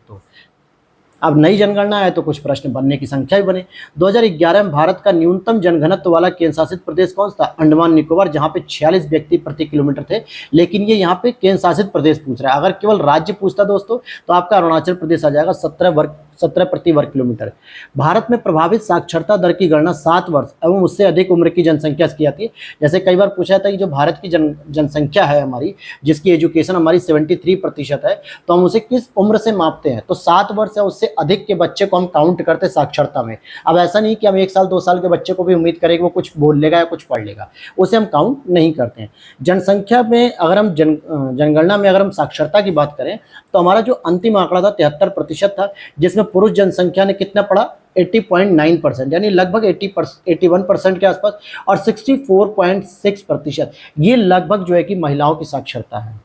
अब नई जनगणना है तो कुछ प्रश्न बनने की संख्या भी बने। 2011 में भारत का न्यूनतम जनघनत्व वाला केंद्र शासित प्रदेश कौन सा था, अंडमान निकोबार, जहाँ पे 46 व्यक्ति प्रति किलोमीटर थे। लेकिन ये यहाँ पे केंद्र शासित प्रदेश पूछ रहा है। अगर केवल राज्य पूछता दोस्तों तो आपका अरुणाचल प्रदेश आ जाएगा, 17 प्रति वर्ग किलोमीटर। भारत में प्रभावित साक्षरता दर की गणना 7 वर्ष एवं उससे अधिक उम्र की जनसंख्या से की जाती है। जैसे कई बार पूछा जाता है कि जो भारत की जनसंख्या है हमारी, जिसकी एजुकेशन हमारी 73% है, तो हम उसे किस उम्र से मापते हैं, तो 7 वर्ष या उससे अधिक के बच्चे को हम काउंट करते हैं साक्षरता में। अब ऐसा नहीं कि हम 1 साल 2 साल के बच्चे को भी उम्मीद करें कि वो कुछ बोल लेगा या कुछ पढ़ लेगा, उसे हम काउंट नहीं करते हैं। जनसंख्या में अगर हम जनगणना में अगर हम साक्षरता की बात करें तो हमारा जो अंतिम आंकड़ा था 73% था, जिसमें पुरुष जनसंख्या ने कितना पड़ा, 80.9%, यानी लगभग 81% के आसपास, और 64.6% ये लगभग जो है कि महिलाओं की साक्षरता है।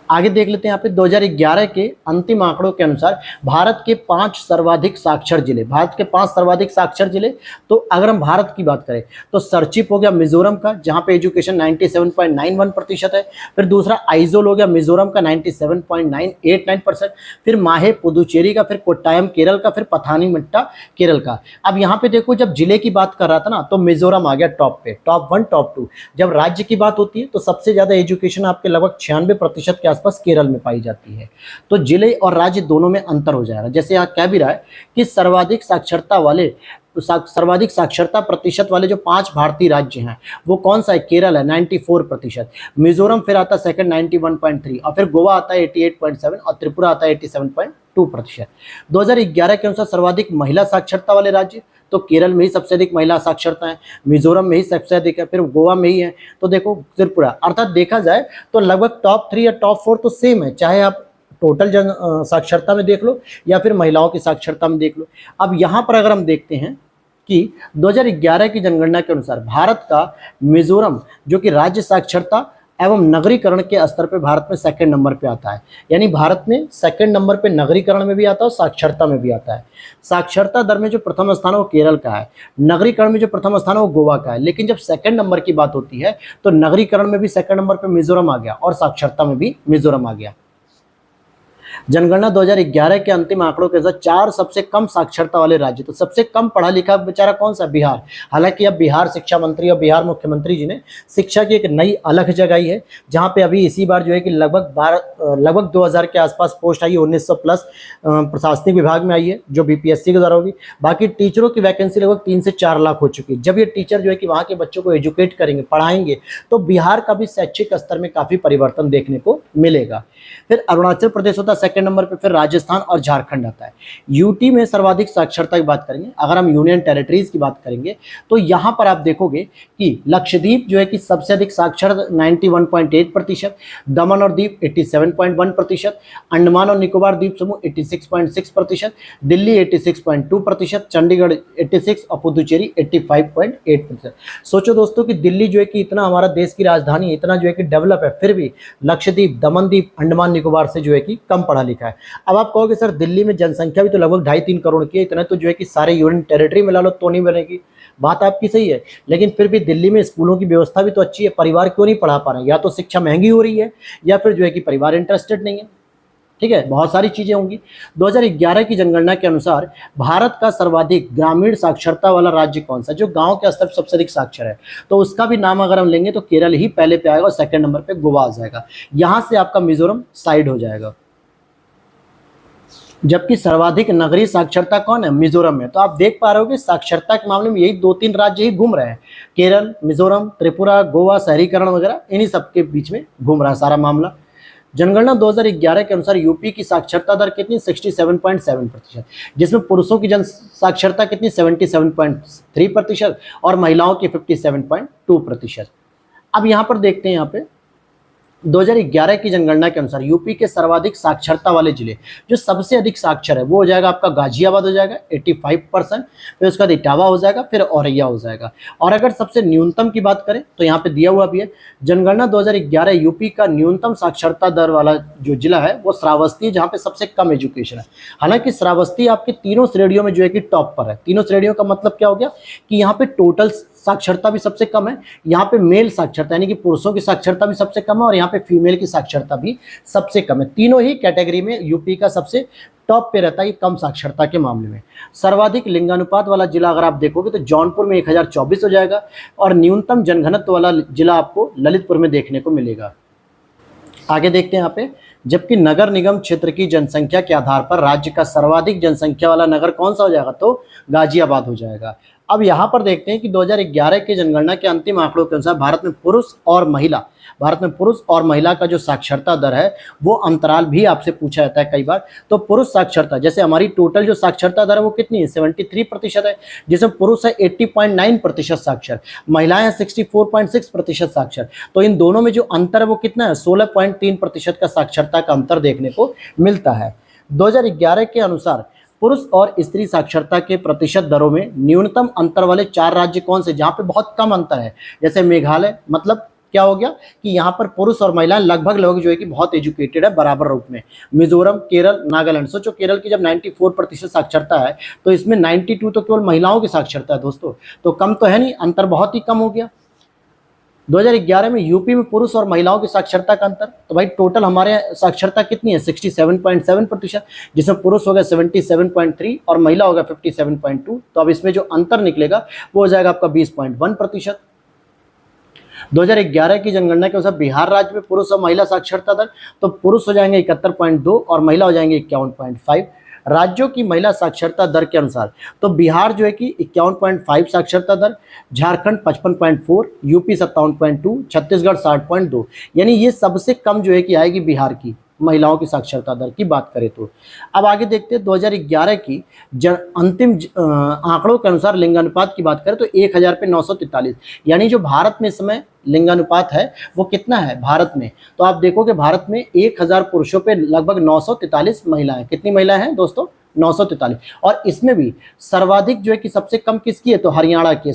आगे देख लेते हैं यहाँ पे 2011 के अंतिम आंकड़ों के अनुसार भारत के 5 सर्वाधिक साक्षर जिले। तो अगर हम भारत की बात करें तो सरचिप हो गया मिजोरम का, जहाँ पे एजुकेशन 97.91% है। फिर दूसरा आइजोल हो गया मिजोरम का 97.989%। फिर माहे पुदुचेरी का, फिर कोट्टायम केरल का, फिर पथानीमथिट्टा केरल का। अब यहाँ पे देखो जब जिले की बात कर रहा था ना तो मिजोरम आ गया टॉप पे, टॉप 1 टॉप 2। जब राज्य की बात होती है तो सबसे ज़्यादा एजुकेशन आपके लगभग 96% के आसपास केरल में पाई जाती है। तो जिले और राज्य दोनों में अंतर हो जाएगा। जैसे यहाँ कह भी रहा है कि सर्वाधिक साक्षरता प्रतिशत वाले जो 5 भारतीय राज्य हैं वो कौन सा है, केरल है 94%, मिजोरम फिर आता है सेकंड 91.3, और फिर गोवा आता है 88.7, और त्रिपुरा आता है 2%। 2011 के अनुसार सर्वाधिक महिला साक्षरता वाले राज्य, तो केरल में ही सबसे अधिक महिला साक्षरता है, मिजोरम में ही सबसे अधिक है, फिर गोवा में ही है, तो देखो त्रिपुरा। अर्थात देखा जाए तो लगभग टॉप 3 या टॉप 4 तो सेम है, चाहे आप टोटल साक्षरता में देख लो या फिर महिलाओं की साक्षरता में देख लो। अब यहाँ पर अगर हम देखते हैं कि 2011 की जनगणना के अनुसार भारत का मिजोरम जो कि राज्य साक्षरता एवं नगरीकरण के स्तर पे भारत में सेकंड नंबर पे आता है। यानी भारत में सेकंड नंबर पे नगरीकरण में भी आता है और साक्षरता में भी आता है। साक्षरता दर में जो प्रथम स्थान है वो केरल का है, नगरीकरण में जो प्रथम स्थान है वो गोवा का है। लेकिन जब सेकंड नंबर की बात होती है तो नगरीकरण में भी सेकंड नंबर पे मिजोरम आ गया और साक्षरता में भी मिजोरम आ गया। जनगणना 2011 के अंतिम आंकड़ों के साथ 4 सबसे कम साक्षरता वाले राज्य, तो सबसे कम पढ़ा लिखा बेचारा कौन सा? बिहार। हालांकि अब बिहार शिक्षा मंत्री और बिहार मुख्यमंत्री जी ने शिक्षा की एक नई अलग जगाई है, जहां पे अभी इसी बार जो है कि लगभग 2000 के आसपास पोस्ट आई है, 1900 प्लस प्रशासनिक विभाग में आई है जो बीपीएससी के द्वारा होगी। बाकी टीचरों की वैकेंसी लगभग 3 से 4 लाख हो चुकी है। जब ये टीचर जो है कि वहाँ के बच्चों को एजुकेट करेंगे, पढ़ाएंगे, तो बिहार का भी शैक्षिक स्तर में काफ़ी परिवर्तन देखने को मिलेगा। फिर अरुणाचल प्रदेश होता है सेकंड नंबर पे, फिर राजस्थान और झारखंड आता है। यूटी में सर्वाधिक साक्षरता की बात करेंगे, अगर हम यूनियन टेरिटरीज की बात करेंगे तो यहाँ पर आप देखोगे कि लक्षद्वीप जो है कि सबसे अधिक साक्षर 91.8%, दमन और दीप 87.1%, अंडमान और निकोबार द्वीप समूह 86.6%, दिल्ली 86.2%, चंडीगढ़ 86 और पुदुचेरी 85.8%। सोचो दोस्तों कि दिल्ली जो है कि इतना हमारा देश की राजधानी है, इतना जो है कि डेवलप है, फिर भी लक्षद्वीप, दमन द्वीप, अंडमान निकोबार से जो है कि कम पढ़ा लिखा है। अब आप कहोगे सर दिल्ली में जनसंख्या भी तो लगभग 2.5-3 करोड़ की है, इतना तो जो है कि सारे यूनियन टेरिटरी में ला लो तो नहीं बनेगी। बात आपकी सही है, लेकिन फिर भी दिल्ली में स्कूलों की व्यवस्था भी तो अच्छी है, परिवार क्यों नहीं पढ़ा पा रहे हैं? या तो शिक्षा महंगी हो रही है या फिर जो है कि परिवार इंटरेस्टेड नहीं है। ठीक है, बहुत सारी चीजें होंगी। 2011 की जनगणना के अनुसार भारत का सर्वाधिक ग्रामीण साक्षरता वाला राज्य कौन सा, जो गांव के स्तर पर सबसे अधिक साक्षर है, तो उसका भी नाम अगर हम लेंगे तो केरल ही पहले पे आएगा और सेकंड नंबर पे गोवा आ जाएगा। यहां से आपका मिजोरम साइड हो जाएगा। जबकि सर्वाधिक नगरीय साक्षरता कौन है? मिजोरम में। तो आप देख पा रहे हो कि साक्षरता के मामले में यही 2-3 राज्य ही घूम रहे हैं, केरल, मिजोरम, त्रिपुरा, गोवा, शहरीकरण वगैरह, इन्हीं सबके बीच में घूम रहा है सारा मामला। जनगणना 2011 के अनुसार यूपी की साक्षरता दर कितनी? 67.7%, जिसमें पुरुषों की जन साक्षरता कितनी? 77.3% और महिलाओं की 57.2%। अब यहाँ पर देखते हैं, यहाँ पे 2011 की जनगणना के अनुसार यूपी के सर्वाधिक साक्षरता वाले जिले, जो सबसे अधिक साक्षर है, वो हो जाएगा आपका गाजियाबाद हो जाएगा 85%, फिर उसके बाद इटावा हो जाएगा, फिर औरैया हो जाएगा। और अगर सबसे न्यूनतम की बात करें तो यहाँ पे दिया हुआ भी है, जनगणना 2011 यूपी का न्यूनतम साक्षरता दर वाला जो जिला है वो श्रावस्ती, जहाँ पे सबसे कम एजुकेशन है। हालांकि श्रावस्ती आपके तीनों श्रेणियों में जो है कि टॉप पर है। तीनों श्रेणियों का मतलब क्या हो गया कि यहाँ पे टोटल साक्षरता भी सबसे कम है, यहाँ पे मेल साक्षरता यानी कि पुरुषों की साक्षरता भी सबसे कम है, और यहाँ पे फीमेल की साक्षरता भी सबसे कम है। तीनों ही कैटेगरी में यूपी का सबसे टॉप पे रहता है कम साक्षरता के मामले में। सर्वाधिक लिंगानुपात वाला जिला अगर आप देखोगे तो जौनपुर में 1024 हो जाएगा, और न्यूनतम जनघनत्व वाला जिला आपको ललितपुर में देखने को मिलेगा। आगे देखते हैं यहाँ पे, जबकि नगर निगम क्षेत्र की जनसंख्या के आधार पर राज्य का सर्वाधिक जनसंख्या वाला नगर कौन सा हो जाएगा? तो गाजियाबाद हो जाएगा। अब यहाँ पर देखते हैं कि 2011 के जनगणना के अंतिम आंकड़ों के अनुसार भारत में पुरुष और महिला का जो साक्षरता दर है वो अंतराल भी आपसे पूछा जाता है कई बार। तो पुरुष साक्षरता, जैसे हमारी टोटल जो साक्षरता दर है वो कितनी है? 73% है, जिसमें पुरुष है 80.9% साक्षर, महिलाएं 64.6% साक्षर। तो इन दोनों में जो अंतर है वो कितना है? 16.3% का साक्षरता का अंतर देखने को मिलता है। 2011 के अनुसार पुरुष और स्त्री साक्षरता के प्रतिशत दरों में न्यूनतम अंतर वाले 4 राज्य कौन से, जहां पे बहुत कम अंतर है? जैसे मेघालय, मतलब क्या हो गया कि यहाँ पर पुरुष और महिलाएं लगभग जो है कि बहुत एजुकेटेड है बराबर रूप में। मिजोरम, केरल, नागालैंड। सोचो केरल की जब 94% साक्षरता है तो इसमें 92 तो केवल महिलाओं की साक्षरता है दोस्तों, तो कम तो है नहीं, अंतर बहुत ही कम हो गया। 2011 में यूपी में पुरुष और महिलाओं की साक्षरता का अंतर, तो भाई टोटल हमारे साक्षरता कितनी है? 67.7%, जिसमें पुरुष हो गया 77.3 और महिला हो गया 57.2। तो अब इसमें जो अंतर निकलेगा वो हो जाएगा आपका 20.1%। 2011 की जनगणना के अनुसार बिहार राज्य में पुरुष और महिला साक्षरता दर, तो पुरुष हो जाएंगे 71.2 और महिला हो जाएंगे 51.5। राज्यों की महिला साक्षरता दर के अनुसार तो बिहार जो है कि 51.5 साक्षरता दर, झारखंड 55.4, यूपी 57.2, छत्तीसगढ़ 60.2। यानी ये सबसे कम जो है कि आएगी बिहार की महिलाओं की साक्षरता दर की बात करें तो। अब आगे देखते हैं 2011 की अंतिम आंकड़ों के अनुसार लिंगानुपात की बात करें तो 1000 पे 943, यानी जो भारत में इस समय लिंगानुपात है वो कितना है भारत में, तो आप देखोगे भारत में 1000 पुरुषों पे लगभग 943 महिलाएं, कितनी महिलाएं हैं दोस्तों, 943। और इसमें भी सर्वाधिक जो है कि सबसे कम किसकी है, तो हरियाणा की है,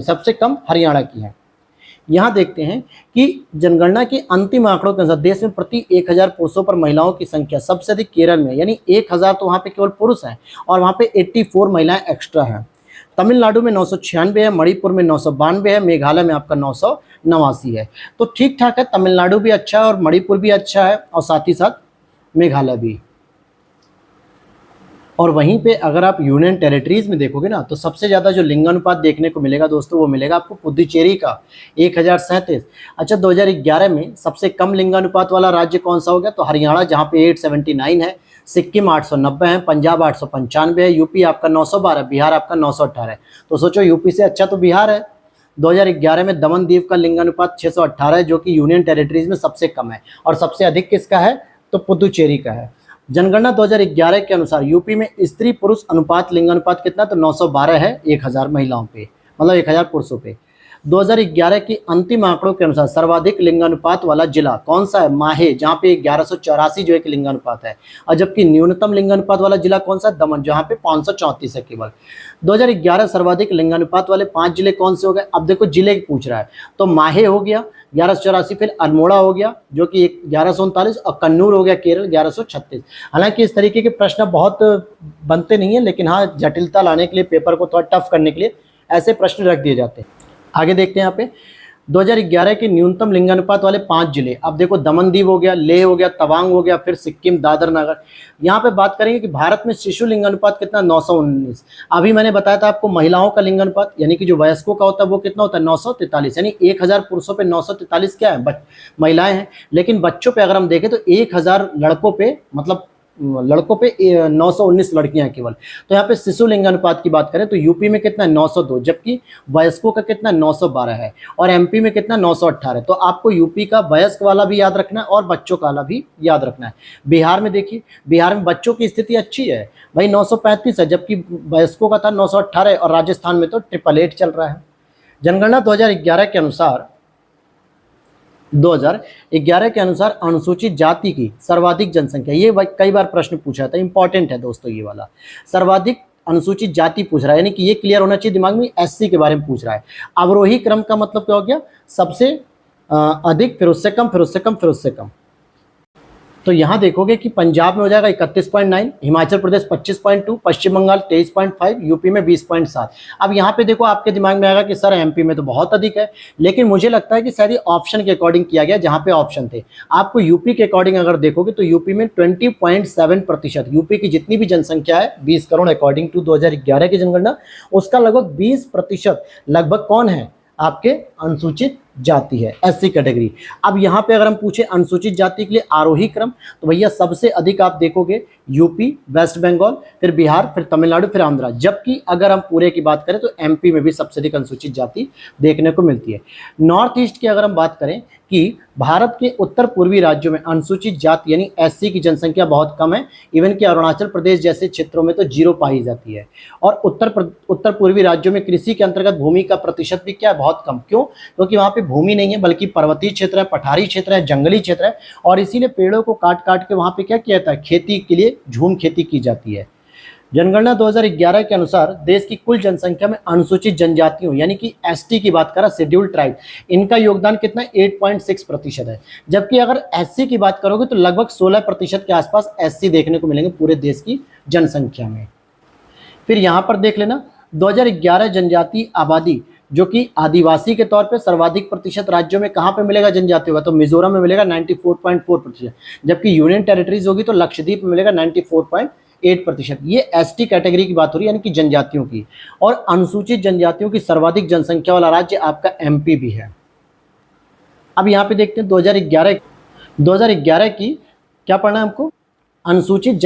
सबसे कम हरियाणा की है। यहाँ देखते हैं कि जनगणना के अंतिम आंकड़ों के अनुसार देश में प्रति 1000 पुरुषों पर महिलाओं की संख्या सबसे अधिक केरल में, यानी 1000 तो वहाँ पे केवल पुरुष हैं और वहाँ पे 84 महिलाएं एक्स्ट्रा हैं। तमिलनाडु में 996 है, मणिपुर में 992 है, मेघालय में आपका 989 है। तो ठीक ठाक है, तमिलनाडु भी अच्छा है और मणिपुर भी अच्छा है और साथ ही साथ मेघालय भी। और वहीं पे अगर आप यूनियन टेरिटरीज में देखोगे ना तो सबसे ज़्यादा जो लिंगानुपात देखने को मिलेगा दोस्तों वो मिलेगा आपको पुदुचेरी का 1037। अच्छा 2011 में सबसे कम लिंगानुपात वाला राज्य कौन सा हो गया, तो हरियाणा जहाँ पे 879 है, सिक्किम 890 है, पंजाब 895 है, यूपी आपका 912, बिहार आपका 918 है। तो सोचो यूपी से अच्छा तो बिहार है। 2011 में दमन दीव का लिंगानुपात 618 है जो कि यूनियन टेरिटरीज में सबसे कम है, और सबसे अधिक किसका है, तो पुदुचेरी का है। जनगणना 2011 के अनुसार यूपी में स्त्री पुरुष अनुपात लिंगानुपात कितना, तो 912 है 1000 महिलाओं पे, मतलब 1000 पुरुषों पे। 2011 के अंतिम आंकड़ों के अनुसार सर्वाधिक लिंगानुपात वाला जिला कौन सा है, माहे, जहाँ पे 1184 जो है कि लिंगानुपात है, और जबकि न्यूनतम लिंगानुपात वाला जिला कौन सा है, दमन, जहाँ पे 534 है केवल। 2011 सर्वाधिक लिंगानुपात वाले 5 जिले कौन से हो गए, अब देखो जिले पूछ रहा है, तो माहे हो गया 1184, फिर अल्मोड़ा हो गया जो कि 1139, और कन्नूर हो गया केरल 1136। हालांकि इस तरीके के प्रश्न बहुत बनते नहीं है, लेकिन हाँ जटिलता लाने के लिए, पेपर को थोड़ा टफ करने के लिए ऐसे प्रश्न रख दिए जाते हैं। आगे देखते हैं यहाँ पे 2011 के न्यूनतम लिंगानुपात वाले 5 जिले, अब देखो दमन दीव हो गया, लेह हो गया, तवांग हो गया, फिर सिक्किम, दादर नगर। यहाँ पे बात करेंगे कि भारत में शिशु लिंगानुपात कितना, 919। अभी मैंने बताया था आपको महिलाओं का लिंगानुपात यानी कि जो वयस्कों का होता है वो कितना होता है, 943, यानी 1000 पुरुषों पे 943 क्या है, महिलाएं हैं। लेकिन बच्चों पे अगर हम देखें तो 1000 लड़कों पे, मतलब लड़कों पे 919 लड़कियां हैं केवल। तो यहाँ पे शिशु लिंगानुपात की बात करें तो यूपी में कितना है, 902, जबकि वयस्कों का कितना 912 है, और एमपी में कितना 918। तो आपको यूपी का वयस्क वाला भी याद रखना है और बच्चों का वाला भी याद रखना है। बिहार में देखिए, बिहार में बच्चों की स्थिति अच्छी है भाई, 935 है, जबकि वयस्कों का था 918, और राजस्थान में तो 888 चल रहा है। जनगणना 2011 के अनुसार 2011 के अनुसार अनुसूचित जाति की सर्वाधिक जनसंख्या, ये कई बार प्रश्न पूछा था, इंपॉर्टेंट है दोस्तों ये वाला, सर्वाधिक अनुसूचित जाति पूछ रहा है, यानी कि ये क्लियर होना चाहिए दिमाग में, एससी के बारे में पूछ रहा है। अवरोही क्रम का मतलब क्या हो गया, सबसे अधिक, फिर उससे कम, फिर उससे कम, फिर उससे कम। तो यहाँ देखोगे कि पंजाब में हो जाएगा 31.9, हिमाचल प्रदेश 25.2, पश्चिम बंगाल 23.5, यूपी में 20.7। अब यहाँ पे देखो आपके दिमाग में आएगा कि सर एमपी में तो बहुत अधिक है, लेकिन मुझे लगता है कि शायद ये ऑप्शन के अकॉर्डिंग किया गया, जहाँ पे ऑप्शन थे। आपको यूपी के अकॉर्डिंग अगर देखोगे तो यूपी में 20.7%, यूपी की जितनी भी जनसंख्या है 20 करोड़ अकॉर्डिंग टू 2011 की जनगणना, उसका लगभग 20% लगभग कौन है, आपके अनुसूचित जाति है, एससी कैटेगरी। अब यहाँ पे अगर हम पूछे अनुसूचित जाति के लिए आरोही क्रम, तो भैया सबसे अधिक आप देखोगे यूपी, वेस्ट बंगाल, फिर बिहार, फिर तमिलनाडु, फिर आंध्रा। जबकि अगर हम पूरे की बात करें तो एमपी में भी सबसे अधिक अनुसूचित जाति देखने को मिलती है। नॉर्थ ईस्ट की अगर हम बात करें कि भारत के उत्तर पूर्वी राज्यों में अनुसूचित जाति यानी एससी की जनसंख्या बहुत कम है, इवन कि अरुणाचल प्रदेश जैसे क्षेत्रों में तो 0 पाई जाती है। और उत्तर पूर्वी राज्यों में कृषि के अंतर्गत भूमि का प्रतिशत भी क्या है, बहुत कम। क्यों, क्योंकि वहाँ पे भूमि नहीं है, बल्कि पर्वतीय क्षेत्र है, पठारी क्षेत्र है, जंगली क्षेत्र है, और इसीलिए पेड़ों को काट काट के वहाँ पे क्या किया जाता है, खेती के लिए झूम खेती की जाती है। जनगणना 2011 के अनुसार देश की कुल जनसंख्या में अनुसूचित जनजातियों यानी कि एसटी की बात करें, शेड्यूल्ड ट्राइब, इनका योगदान कितना 8.6% है। जबकि अगर एससी की बात करोगे तो लगभग 16% के आसपास एससी देखने को मिलेंगे पूरे देश की जनसंख्या में। फिर यहाँ पर देख लेना 2011 जनजातीय आबादी जो कि आदिवासी के तौर पे सर्वाधिक प्रतिशत राज्यों में कहाँ पे मिलेगा जनजातीय होगा, तो मिजोरम में मिलेगा 94.4%, जबकि यूनियन टेरिटरीज होगी तो लक्षद्वीप में मिलेगा 94.8%। ये एसटी कैटेगरी की बात हो रही है, यानी कि जनजातियों की। और अनुसूचित जनजातियों की सर्वाधिक जनसंख्या वाला राज्य आपका एमपी भी है। अब यहाँ पे देखते हैं 2011 की क्या पढ़ना है हमको, अनुसूचित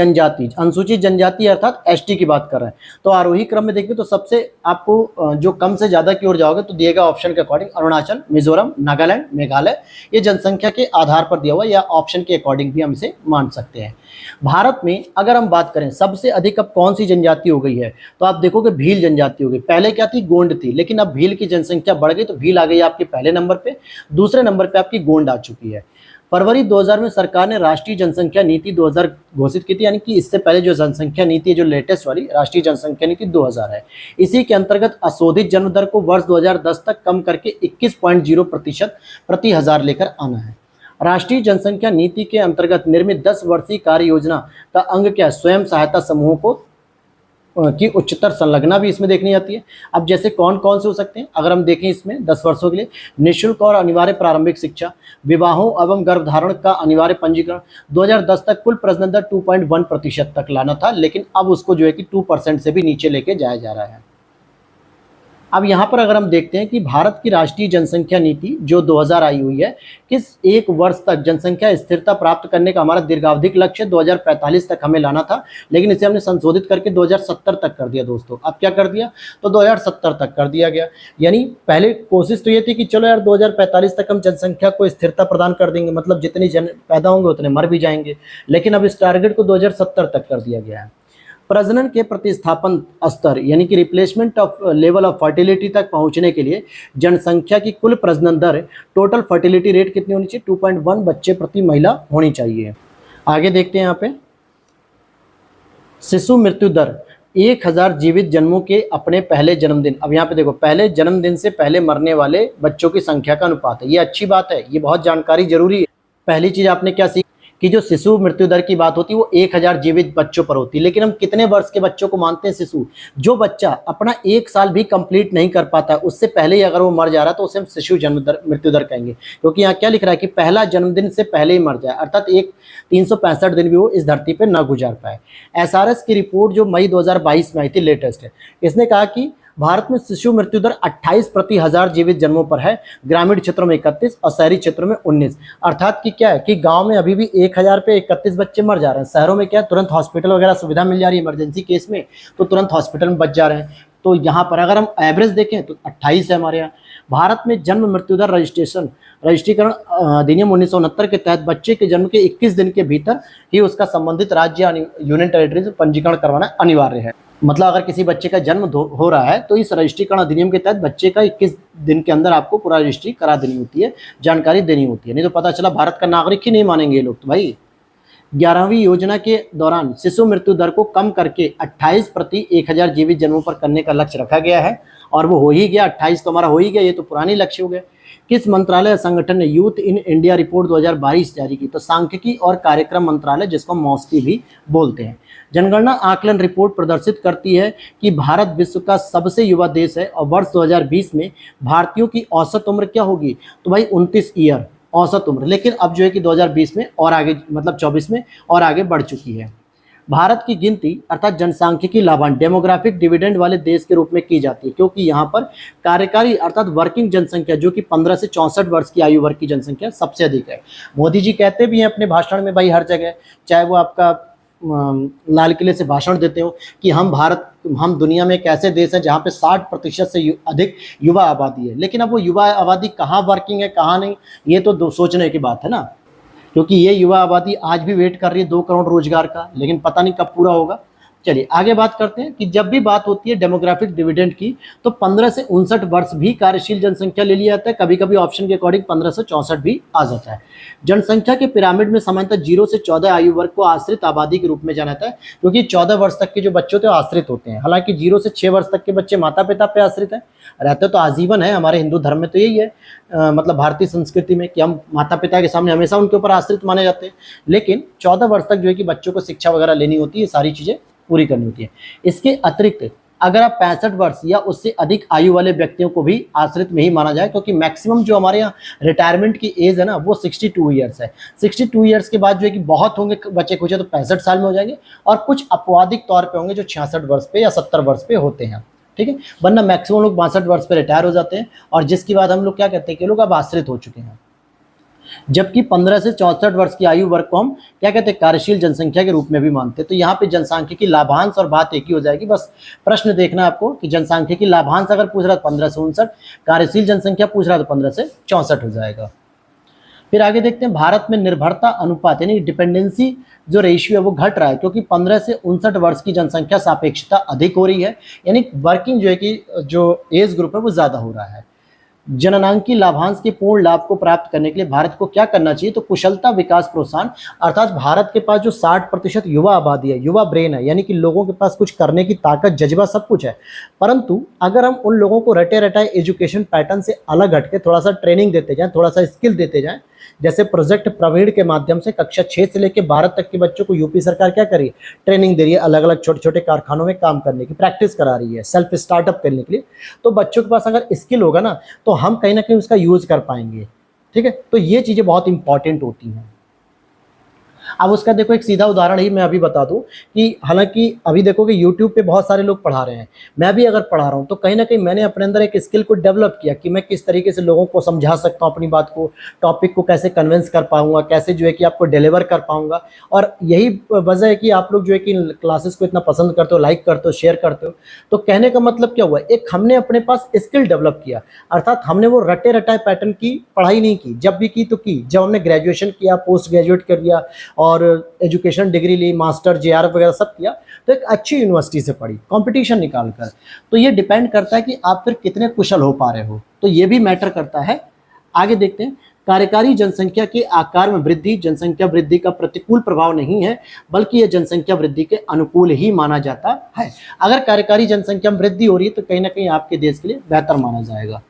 जनजाति अर्थात एसटी की बात कर रहे हैं। तो आरोही क्रम में देखिए तो सबसे आपको जो कम से ज़्यादा की ओर जाओगे तो दिएगा ऑप्शन के अकॉर्डिंग अरुणाचल, मिजोरम, नागालैंड, मेघालय। ये जनसंख्या के आधार पर दिया हुआ या ऑप्शन के अकॉर्डिंग भी हम इसे मान सकते हैं। भारत में अगर हम बात करें सबसे अधिक अब कौन सी जनजाति हो गई है, तो आप देखोगे भील जनजाति हो गई। पहले क्या थी, गोंड थी, लेकिन अब भील की जनसंख्या बढ़ गई तो भील आ गई आपके पहले नंबर पे। दूसरे नंबर पे आपकी गोंड आ चुकी है। फरवरी 2000 में सरकार ने राष्ट्रीय जनसंख्या नीति 2000 घोषित की थी, यानी कि इससे पहले जो जनसंख्या नीति है, जो लेटेस्ट वाली राष्ट्रीय जनसंख्या नीति 2000 है, इसी के अंतर्गत अशोधित जन्म दर को वर्ष 2010 तक कम करके 21.0% प्रति हजार लेकर आना है। राष्ट्रीय जनसंख्या नीति के अंतर्गत निर्मित 10 वर्षीय कार्य योजना का अंग क्या, स्वयं सहायता समूहों को की उच्चतर संलग्ना भी इसमें देखनी जाती है। अब जैसे कौन कौन से हो सकते हैं, अगर हम देखें इसमें 10 वर्षों के लिए निःशुल्क और अनिवार्य प्रारंभिक शिक्षा, विवाहों एवं गर्भधारण का अनिवार्य पंजीकरण। 2010 तक कुल प्रजनन दर 2.1% तक लाना था, लेकिन अब उसको जो है कि 2% से भी नीचे लेके जाया जा रहा है। अब यहाँ पर अगर हम देखते हैं कि भारत की राष्ट्रीय जनसंख्या नीति जो 2000 आई हुई है, किस एक वर्ष तक जनसंख्या स्थिरता प्राप्त करने का हमारा दीर्घावधिक लक्ष्य 2045 तक हमें लाना था, लेकिन इसे हमने संशोधित करके 2070 तक कर दिया दोस्तों। अब क्या कर दिया, तो 2070 तक कर दिया गया। यानी पहले कोशिश तो ये थी कि चलो यार 2045 तक हम जनसंख्या को स्थिरता प्रदान कर देंगे, मतलब जितनी जन पैदा होंगे उतने मर भी जाएंगे, लेकिन अब इस टारगेट को 2070 तक कर दिया गया है। प्रजनन के प्रतिस्थापन स्तर यानी कि replacement of level of fertility तक पहुंचने के लिए जनसंख्या की कुल प्रजनन दर, टोटल फर्टिलिटी रेट कितनी होनी चाहिए, 2.1 बच्चे प्रति महिला होनी चाहिए। आगे देखते हैं यहाँ पे शिशु मृत्यु दर 1000 जीवित जन्मों के अपने पहले जन्मदिन। अब यहाँ पे देखो पहले जन्मदिन से पहले मरने वाले बच्चों की संख्या का अनुपात है। ये अच्छी बात है, ये बहुत जानकारी जरूरी है। पहली चीज आपने क्या सीखी कि जो शिशु मृत्यु दर की बात होती है वो 1000 जीवित बच्चों पर होती है, लेकिन हम कितने वर्ष के बच्चों को मानते हैं शिशु, जो बच्चा अपना 1 साल भी कंप्लीट नहीं कर पाता, उससे पहले ही अगर वो मर जा रहा है तो उसे हम शिशु जन्म दर मृत्यु दर कहेंगे। क्योंकि यहाँ क्या लिख रहा है कि पहला जन्मदिन से पहले ही मर जाए, अर्थात 365 दिन भी वो इस धरती पर न गुजार पाए। एसआरएस की रिपोर्ट जो मई 2022 में आई थी, लेटेस्ट है, इसने कहा कि भारत में शिशु मृत्यु दर 28 प्रति हजार जीवित जन्मों पर है, ग्रामीण क्षेत्रों में 31 और शहरी क्षेत्रों में 19। अर्थात कि क्या है कि गांव में अभी भी 1000 पे 31 बच्चे मर जा रहे हैं, शहरों में क्या है तुरंत हॉस्पिटल वगैरह सुविधा मिल जा रही है इमरजेंसी केस में, तो तुरंत हॉस्पिटल में बच जा रहे हैं। तो यहाँ पर अगर हम एवरेज देखें तो 28 है हमारे यहाँ। भारत में जन्म मृत्यु दर रजिस्ट्रीकरण अधिनियम 1969 के तहत बच्चे के जन्म के 21 दिन के भीतर ही उसका संबंधित राज्य यूनियन टेरिटरी से पंजीकरण करवाना अनिवार्य है। मतलब अगर किसी बच्चे का जन्म हो रहा है तो इस रजिस्ट्रीकरण अधिनियम के तहत बच्चे का 21 दिन के अंदर आपको पूरा रजिस्ट्री करा देनी होती है, जानकारी देनी होती है, नहीं तो पता चला भारत का नागरिक ही नहीं मानेंगे ये लोग। तो भाई 11वीं योजना के दौरान शिशु मृत्यु दर को कम करके 28 प्रति 1000 जीवित जन्मों पर करने का लक्ष्य रखा गया है, और वो हो ही गया, 28 तो हमारा हो ही गया, ये तो पुरानी लक्ष्य हो गया। किस मंत्रालय या संगठन ने यूथ इन इंडिया रिपोर्ट 2022 जारी की, तो सांख्यिकी और कार्यक्रम मंत्रालय, जिसको मॉस्टी भी बोलते हैं। जनगणना आकलन रिपोर्ट प्रदर्शित करती है कि भारत विश्व का सबसे युवा देश है, और वर्ष 2020 में भारतीयों की औसत उम्र क्या होगी, तो भाई 29 ईयर औसत उम्र, लेकिन अब जो है कि 2020 में और आगे, मतलब 24 में और आगे बढ़ चुकी है। भारत की गिनती अर्थात जनसांख्यिकी लाभांश डेमोग्राफिक डिविडेंड वाले देश के रूप में की जाती है, क्योंकि यहाँ पर कार्यकारी अर्थात वर्किंग जनसंख्या जो कि 15 से 64 वर्ष की आयु वर्ग की जनसंख्या सबसे अधिक है। मोदी जी कहते भी हैं अपने भाषण में भाई हर जगह, चाहे वो आपका लाल किले से भाषण देते हो कि हम दुनिया में एक ऐसे देश है जहाँ पे 60% से अधिक युवा आबादी है, लेकिन अब वो युवा आबादी कहाँ वर्किंग है कहाँ नहीं, ये तो सोचने की बात है ना, क्योंकि ये युवा आबादी आज भी वेट कर रही है 2 करोड़ रोजगार का, लेकिन पता नहीं कब पूरा होगा। चलिए आगे बात करते हैं कि जब भी बात होती है डेमोग्राफिक डिविडेंड की, तो 15 से 59 वर्ष भी कार्यशील जनसंख्या ले लिया जाता है, कभी कभी ऑप्शन के अकॉर्डिंग 15 से 64 भी आ जाता है। जनसंख्या के पिरामिड में सामान्यतः 0 से 14 आयु वर्ग को आश्रित आबादी के रूप में जाना जाता है, क्योंकि 14 वर्ष तक के जो बच्चे होते हैं आश्रित होते हैं, हालांकि 0 से 6 वर्ष तक के बच्चे माता पिता पे आश्रित है, रहते तो आजीवन है, हमारे हिंदू धर्म में तो यही है, मतलब भारतीय संस्कृति में कि हम माता पिता के सामने हमेशा उनके ऊपर आश्रित माने जाते हैं, लेकिन 14 वर्ष तक जो है कि बच्चों को शिक्षा वगैरह लेनी होती है, सारी चीज़ें पूरी करनी होती है। इसके अतिरिक्त अगर आप 65 वर्ष या उससे अधिक आयु वाले व्यक्तियों को भी आश्रित में ही माना जाए, क्योंकि मैक्सिमम जो हमारे यहाँ रिटायरमेंट की एज है ना वो 62 ईयर्स है। 62 ईयर्स के बाद जो है कि बहुत होंगे बच्चे कुछ तो 65 साल में हो जाएंगे, और कुछ अपवादिक तौर पे होंगे जो 66 वर्ष पे या 70 वर्ष पे होते हैं, ठीक है, वरना मैक्सिमम लोग 62 वर्ष पे रिटायर हो जाते हैं, और जिसकी बात हम लोग क्या कहते हैं कि लोग अब आश्रित हो चुके हैं। जबकि 15 से 64 वर्ष की आयु वर्ग को हम क्या कहते हैं, कार्यशील जनसंख्या के रूप में भी मानते हैं। तो यहाँ पे जनसांख्यिकी लाभांश और बात एक ही हो जाएगी। बस प्रश्न देखना है आपको कि जनसांख्यिकी लाभांश अगर पूछ रहा है 15 से 59, कार्यशील जनसंख्या पूछ रहा है तो 15 से 64 हो जाएगा। फिर आगे देखते हैं, भारत में निर्भरता अनुपात यानी डिपेंडेंसी जो रेशियो है वो घट रहा है, क्योंकि 15 से 59 वर्ष की जनसंख्या सापेक्षता अधिक हो रही है, यानी वर्किंग जो है कि जो एज ग्रुप है वो ज़्यादा हो रहा है। जननांकी लाभांश के पूर्ण लाभ को प्राप्त करने के लिए भारत को क्या करना चाहिए, तो कुशलता विकास प्रोत्साहन, अर्थात भारत के पास जो 60% युवा आबादी है, युवा ब्रेन है, यानी कि लोगों के पास कुछ करने की ताकत, जज्बा सब कुछ है, परंतु अगर हम उन लोगों को रटे रटाए एजुकेशन पैटर्न से अलग हटके थोड़ा सा ट्रेनिंग देते जाएं, थोड़ा सा स्किल देते जाएं, जैसे प्रोजेक्ट प्रवीण के माध्यम से कक्षा 6 से लेकर 12 तक के बच्चों को यूपी सरकार क्या कर रही है, ट्रेनिंग दे रही है, अलग अलग छोटे छोटे कारखानों में काम करने की प्रैक्टिस करा रही है, सेल्फ स्टार्टअप करने के लिए। तो बच्चों के पास अगर स्किल होगा ना तो हम कहीं ना कहीं उसका यूज कर पाएंगे। ठीक है, तो ये चीजें बहुत इंपॉर्टेंट होती हैं। अब उसका देखो एक सीधा उदाहरण ही मैं अभी बता दूं कि हालांकि अभी देखो कि यूट्यूब पे बहुत सारे लोग पढ़ा रहे हैं, मैं भी अगर पढ़ा रहा हूं तो कहीं ना कहीं मैंने अपने अंदर एक स्किल को डेवलप किया कि मैं किस तरीके से लोगों को समझा सकता हूं अपनी बात को, टॉपिक को कैसे कन्विंस कर पाऊंगा, कैसे जो है कि आपको डिलीवर कर पाऊंगा। और यही वजह है कि आप लोग जो है कि क्लासेस को इतना पसंद करते हो, लाइक करते हो, शेयर करते हो। तो कहने का मतलब क्या हुआ, एक हमने अपने पास स्किल डेवलप किया, अर्थात हमने वो रटे रटाए पैटर्न की पढ़ाई नहीं की, जब भी की तो की जब हमने ग्रेजुएशन किया, पोस्ट ग्रेजुएट कर लिया और एजुकेशन डिग्री ली, मास्टर जेआरएफ वगैरह सब किया, तो एक अच्छी यूनिवर्सिटी से पढ़ी कंपटीशन निकाल कर। तो ये डिपेंड करता है कि आप फिर कितने कुशल हो पा रहे हो, तो ये भी मैटर करता है। आगे देखते हैं, कार्यकारी जनसंख्या के आकार में वृद्धि जनसंख्या वृद्धि का प्रतिकूल प्रभाव नहीं है, बल्कि यह जनसंख्या वृद्धि के अनुकूल ही माना जाता है। अगर कार्यकारी जनसंख्या में वृद्धि हो रही है तो कहीं ना कहीं आपके देश के लिए बेहतर माना जाएगा।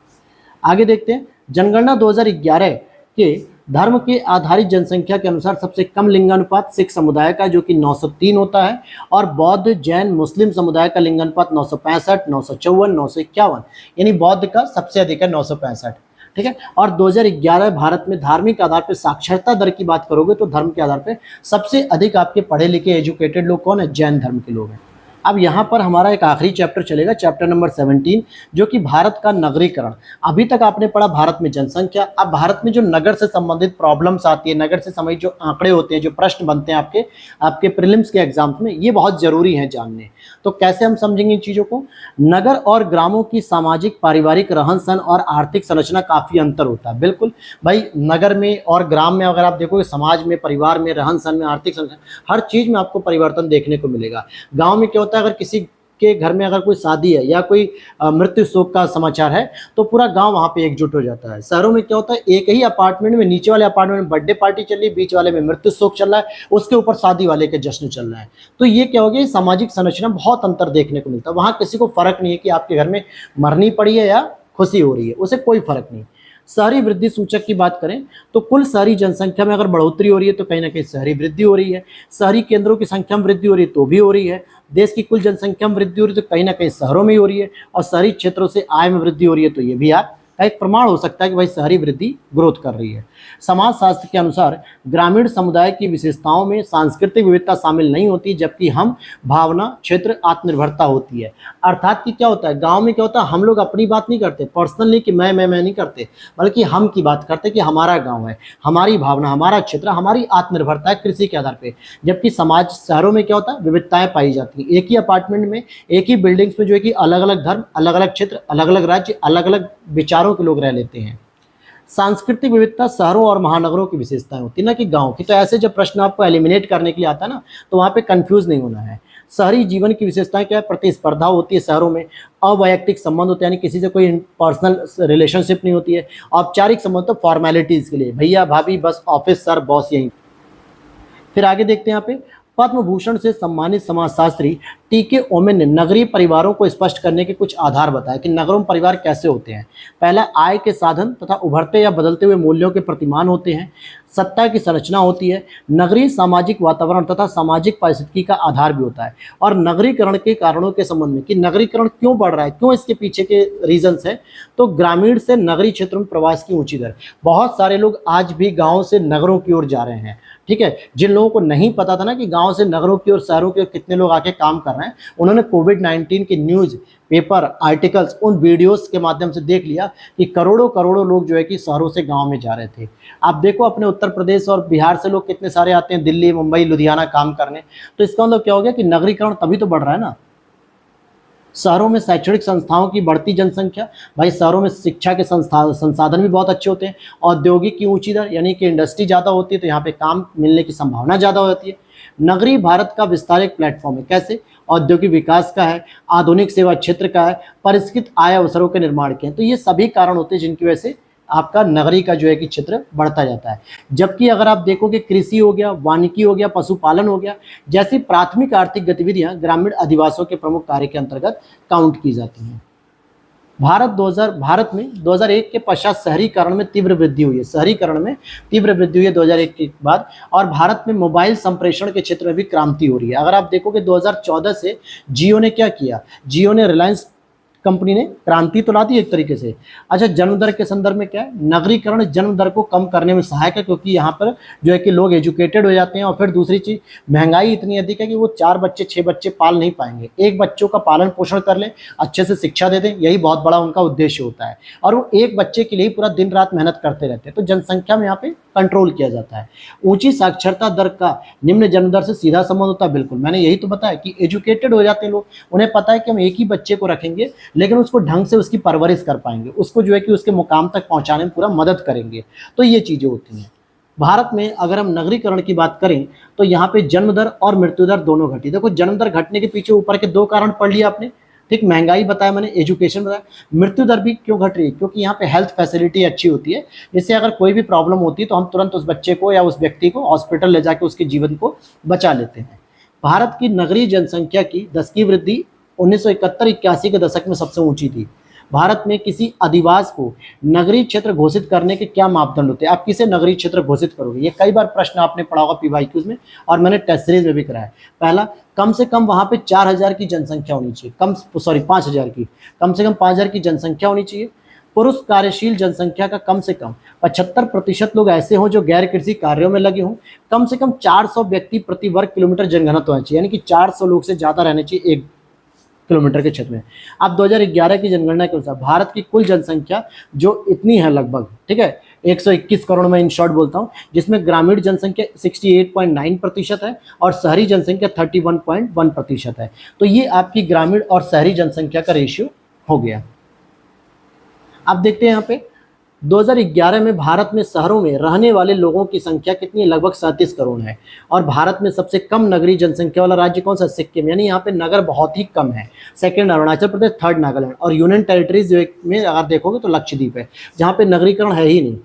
आगे देखते हैं, जनगणना 2011 के धर्म के आधारित जनसंख्या के अनुसार सबसे कम लिंगानुपात सिख समुदाय का जो कि 903 होता है, और बौद्ध जैन मुस्लिम समुदाय का लिंगानुपात 965, 954, 951, यानी बौद्ध का सबसे अधिक है 965। ठीक है, और 2011 भारत में धार्मिक आधार पर साक्षरता दर की बात करोगे तो धर्म के आधार पर सबसे अधिक आपके पढ़े लिखे एजुकेटेड लोग कौन है, जैन धर्म के लोग हैं। अब यहाँ पर हमारा एक आखिरी चैप्टर चलेगा, चैप्टर नंबर 17, जो कि भारत का नगरीकरण। अभी तक आपने पढ़ा भारत में जनसंख्या, अब भारत में जो नगर से संबंधित प्रॉब्लम्स आती है, नगर से संबंधित जो आंकड़े होते हैं, जो प्रश्न बनते हैं आपके आपके प्रीलिम्स के एग्जाम्स में, ये बहुत जरूरी है जानने। तो कैसे हम समझेंगे इन चीज़ों को, नगर और ग्रामों की सामाजिक पारिवारिक रहन सहन और आर्थिक संरचना काफ़ी अंतर होता है। बिल्कुल भाई, नगर में और ग्राम में अगर आप देखोगे, समाज में, परिवार में, रहन सहन में, आर्थिक संरचना, हर चीज़ में आपको परिवर्तन देखने को मिलेगा। गाँव में क्या होता है, अगर किसी के घर में अगर कोई शादी है या कोई मृत्यु शोक का समाचार है तो पूरा गांव वहां पे एकजुट हो जाता है। शहरों में क्या होता है, एक ही अपार्टमेंट में, नीचे वाले अपार्टमेंट में बर्थडे पार्टी चल रही है, बीच वाले में मृत्यु शोक चल रहा है, उसके ऊपर शादी वाले के जश्न चल रहा है। तो ये क्या हो गया, सामाजिक संरचना बहुत अंतर देखने को मिलता है। वहां किसी को फर्क नहीं है कि आपके घर में मरनी पड़ी है या खुशी हो रही है, उसे कोई फर्क नहीं। शहरी वृद्धि सूचक की बात करें तो कुल शहरी जनसंख्या में अगर बढ़ोतरी हो रही है तो कहीं ना कहीं शहरी वृद्धि हो रही है, शहरी केंद्रों की संख्या में वृद्धि हो रही है तो भी हो रही है, देश की कुल जनसंख्या में वृद्धि हो रही है तो कहीं ना कहीं शहरों में ही हो रही है, और शहरी क्षेत्रों से आय में वृद्धि हो रही है तो ये भी आप का एक प्रमाण हो सकता है कि भाई शहरी वृद्धि ग्रोथ कर रही है। समाज शास्त्र के अनुसार ग्रामीण समुदाय की विशेषताओं में सांस्कृतिक विविधता शामिल नहीं होती, जबकि हम भावना, क्षेत्र, आत्मनिर्भरता होती है। अर्थात कि क्या होता है, गांव में क्या होता है, हम लोग अपनी बात नहीं करते, पर्सनल नहीं कि मैं नहीं करते, बल्कि हम की बात करते कि हमारा गाँव है, हमारी भावना, हमारा क्षेत्र, हमारी आत्मनिर्भरता है कृषि के आधार पर। जबकि समाज शहरों में क्या होता है, विविधताएं पाई जाती हैं। एक ही अपार्टमेंट में, एक ही बिल्डिंग्स में जो है कि अलग अलग धर्म, अलग अलग क्षेत्र, अलग अलग राज्य, अलग अलग विचारों के लोग रह लेते हैं। सांस्कृतिक विविधता शहरों और महानगरों की विशेषताएं होती है ना कि गांव की। तो ऐसे जब प्रश्न आपको एलिमिनेट करने के लिए आता है ना, तो वहां पे कंफ्यूज नहीं होना है। शहरी जीवन की विशेषताएं क्या है, प्रतिस्पर्धा होती है शहरों में, अवैयक्तिक संबंध होते हैं, यानी किसी से कोई पर्सनल रिलेशनशिप नहीं होती है। औपचारिक संबंध तो फॉर्मेलिटीज के लिए, भैया भाभी, बस ऑफिस, सर, बॉस, यही। फिर आगे देखते हैं यहाँ पे, पद्म भूषण से सम्मानित समाजशास्त्री टी.के. ओमेन ने नगरीय परिवारों को स्पष्ट करने के कुछ आधार बताए कि नगरों में परिवार कैसे होते हैं। पहला, आय के साधन तथा उभरते या बदलते हुए मूल्यों के प्रतिमान होते हैं। सत्ता की संरचना होती है। नगरीय सामाजिक वातावरण तथा सामाजिक पारिस्थितिकी का आधार भी होता है। और नगरीकरण के कारणों के संबंध में कि नगरीकरण क्यों बढ़ रहा है, क्यों इसके पीछे के रीजंस हैं, तो ग्रामीण से नगरीय क्षेत्रों में प्रवास की ऊंची दर। बहुत सारे लोग आज भी गाँव से नगरों की ओर जा रहे हैं। ठीक है, जिन लोगों को नहीं पता था ना कि गांव से नगरों की और शहरों के कितने लोग आके काम कर रहे हैं, उन्होंने कोविड-19 की न्यूज़ पेपर आर्टिकल्स उन वीडियोस के माध्यम से देख लिया कि करोड़ों करोड़ों लोग जो है कि शहरों से गांव में जा रहे थे। आप देखो अपने उत्तर प्रदेश और बिहार से लोग कितने सारे आते हैं दिल्ली, मुंबई, लुधियाना काम करने। तो इसका मतलब क्या हो गया कि नगरीकरण तभी तो बढ़ रहा है ना। शहरों में शैक्षणिक संस्थाओं की बढ़ती जनसंख्या, भाई शहरों में शिक्षा के संसाधन भी बहुत अच्छे होते हैं। औद्योगिक की ऊंची दर यानी कि इंडस्ट्री ज़्यादा होती है तो यहाँ पे काम मिलने की संभावना ज़्यादा हो जाती है। नगरीय भारत का विस्तार एक प्लेटफॉर्म है, कैसे? औद्योगिक विकास का है, आधुनिक सेवा क्षेत्र का है, परिष्कृत आय अवसरों के निर्माण के हैं। तो ये सभी कारण होते हैं जिनकी वजह से आपका नगरी का जो है कि क्षेत्र बढ़ता जाता है। जबकि अगर आप देखोगे कृषि हो गया, वानिकी हो गया, पशुपालन हो गया, जैसी प्राथमिक आर्थिक गतिविधियां ग्रामीण अधिवासियों के प्रमुख कार्य के अंतर्गत काउंट की जाती हैं। भारत में 2001 के पश्चात शहरीकरण में तीव्र वृद्धि हुई है। शहरीकरण में तीव्र वृद्धि हुई है 2001 के बाद। और भारत में मोबाइल संप्रेषण के क्षेत्र में भी क्रांति हो रही है। अगर आप देखोगे 2014 से जियो ने क्या किया, जियो ने रिलायंस कंपनी ने क्रांति तो ला दी एक तरीके से। अच्छा, जन्म दर के संदर्भ में क्या है? नगरीकरण जन्म दर को कम करने में सहायक है, क्योंकि यहाँ पर जो है कि लोग एजुकेटेड हो जाते हैं। और फिर दूसरी चीज, महंगाई इतनी अधिक है कि वो 4 बच्चे 6 बच्चे पाल नहीं पाएंगे। एक बच्चों का पालन पोषण कर लें, अच्छे से शिक्षा दे दें, यही बहुत बड़ा उनका उद्देश्य होता है। और वो एक बच्चे के लिए पूरा दिन रात मेहनत करते रहते हैं। तो जनसंख्या में यहाँ पे कंट्रोल किया जाता है। ऊंची साक्षरता दर का निम्न जन्म दर से सीधा संबंध होता है। बिल्कुल, मैंने यही तो बताया कि एजुकेटेड हो जाते हैं लोग, उन्हें पता है कि हम एक ही बच्चे को रखेंगे लेकिन उसको ढंग से उसकी परवरिश कर पाएंगे, उसको जो है कि उसके मुकाम तक पहुंचाने में पूरा मदद करेंगे। तो ये चीजें होती हैं। भारत में अगर हम नगरीकरण की बात करें तो यहाँ पे जन्म दर और मृत्यु दर दोनों घटी। देखो, जन्म दर घटने के पीछे ऊपर के 2 कारण पढ़ लिया आपने, ठीक, महंगाई बताया मैंने, एजुकेशन बताया। मृत्यु दर भी क्यों घट रही है? क्योंकि यहाँ पे हेल्थ फैसिलिटी अच्छी होती है, जिससे अगर कोई भी प्रॉब्लम होती है तो हम तुरंत उस बच्चे को या उस व्यक्ति को हॉस्पिटल ले जाके उसके जीवन को बचा लेते हैं। भारत की नगरीय जनसंख्या की 10 की वृद्धि 1971-81 के दशक में सबसे ऊंची थी। भारत में किसी अधिवास को नगरीय क्षेत्र घोषित करने के क्या मापदंड होते हैं? आप किसे नगरीय क्षेत्र घोषित करोगे? ये कई बार प्रश्न आपने पढ़ा होगा पीवाईक्यूज में, और मैंने टेस्ट सीरीज में भी कराया। पहला, कम से कम वहां पे 4000 की जनसंख्या होनी चाहिए, 5000 की, कम से कम 5000 की जनसंख्या होनी चाहिए। पुरुष कार्यशील जनसंख्या का कम से कम 75% लोग ऐसे हों जो गैर कृषि कार्यों में लगे हों। कम से कम 400 व्यक्ति प्रति वर्ग किलोमीटर जनघनत्व होना चाहिए, यानी कि 400 लोग से ज्यादा रहने चाहिए 1 किलोमीटर के क्षेत्र में। अब 2011 की जनगणना के अनुसार भारत की कुल जनसंख्या जो इतनी है लगभग, ठीक है, 121 करोड़ में इन शॉर्ट बोलता हूँ, जिसमें ग्रामीण जनसंख्या 68.9% है और शहरी जनसंख्या 31.1% है। तो ये आपकी ग्रामीण और शहरी जनसंख्या का रेशियो हो गया। अब देखते हैं यहाँ पे 2011 में भारत में शहरों में रहने वाले लोगों की संख्या कितनी है? लगभग 37 करोड़ है। और भारत में सबसे कम नगरीय जनसंख्या वाला राज्य कौन सा? सिक्किम, यानी यहाँ पे नगर बहुत ही कम है। सेकंड अरुणाचल प्रदेश, थर्ड नागालैंड, और यूनियन टेरिटरीज में अगर देखोगे तो लक्षद्वीप है, जहाँ पे नगरीकरण है ही नहीं।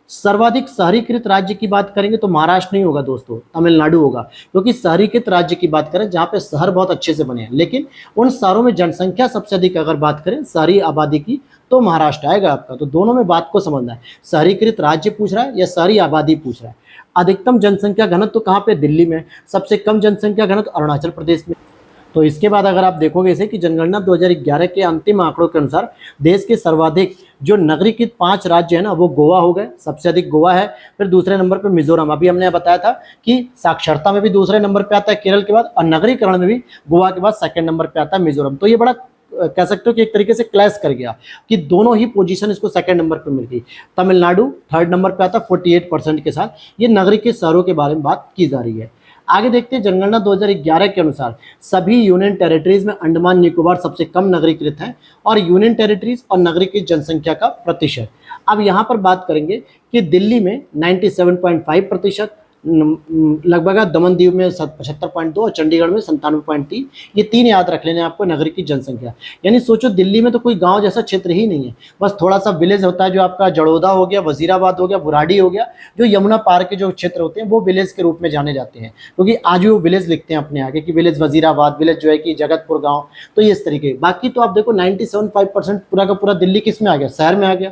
सर्वाधिक शहरीकृत राज्य की बात करेंगे तो महाराष्ट्र नहीं होगा दोस्तों, तमिलनाडु होगा, क्योंकि शहरीकृत राज्य की बात करें जहाँ पे शहर बहुत अच्छे से बने हैं, लेकिन उन शहरों में जनसंख्या सबसे अधिक अगर बात करें शहरी आबादी की तो महाराष्ट्र आएगा आपका। तो दोनों में बात को समझना है, शहरीकृत राज्य पूछ रहा है या शहरी आबादी पूछ रहा है। अधिकतम जनसंख्या घनत्व तो कहाँ पे? दिल्ली में। सबसे कम जनसंख्या घनत्व अरुणाचल प्रदेश में। तो इसके बाद अगर आप देखोगे इसे कि जनगणना 2011 के अंतिम आंकड़ों के अनुसार देश के सर्वाधिक जो नगरीकृत 5 राज्य है ना, वो गोवा हो गए, सबसे अधिक गोवा है। फिर दूसरे नंबर पे मिजोरम, अभी हमने बताया था कि साक्षरता में भी दूसरे नंबर पे आता है केरल के बाद, और नगरीकरण में भी गोवा के बाद सेकंड नंबर पे आता है मिजोरम। तो ये बड़ा कह सकते हो कि एक तरीके से क्लैश कर गया कि दोनों ही पोजीशन इसको सेकंड नंबर पे मिल गई। तमिलनाडु थर्ड नंबर पे आता 48% के साथ। ये नगरीकृत शहरों के बारे में बात की जा रही है। आगे देखते हैं, जनगणना 2011 के अनुसार सभी यूनियन टेरिटरीज में अंडमान निकोबार सबसे कम नगरीकृत है, और यूनियन टेरिटरीज और नगरीकृत जनसंख्या का प्रतिशत। अब यहाँ पर बात करेंगे कि दिल्ली में 97.5%, लगभग दमन दीव में 75.2 और चंडीगढ़ में 97.3। ये 3 याद रख लेने आपको नगर की जनसंख्या। यानी सोचो दिल्ली में तो कोई गांव जैसा क्षेत्र ही नहीं है, बस थोड़ा सा विलेज होता है जो आपका जड़ोदा हो गया, वजीराबाद हो गया, बुराड़ी हो गया, जो यमुना पार के जो क्षेत्र होते हैं वो विलेज के रूप में जाने जाते हैं, क्योंकि आज भी वो विलेज लिखते हैं अपने आगे कि विलेज वजीराबाद, विलेज जो है कि जगतपुर गाँव। तो ये इस तरीके। बाकी तो आप देखो 97.5% पूरा का पूरा दिल्ली किस में आ गया? शहर में आ गया।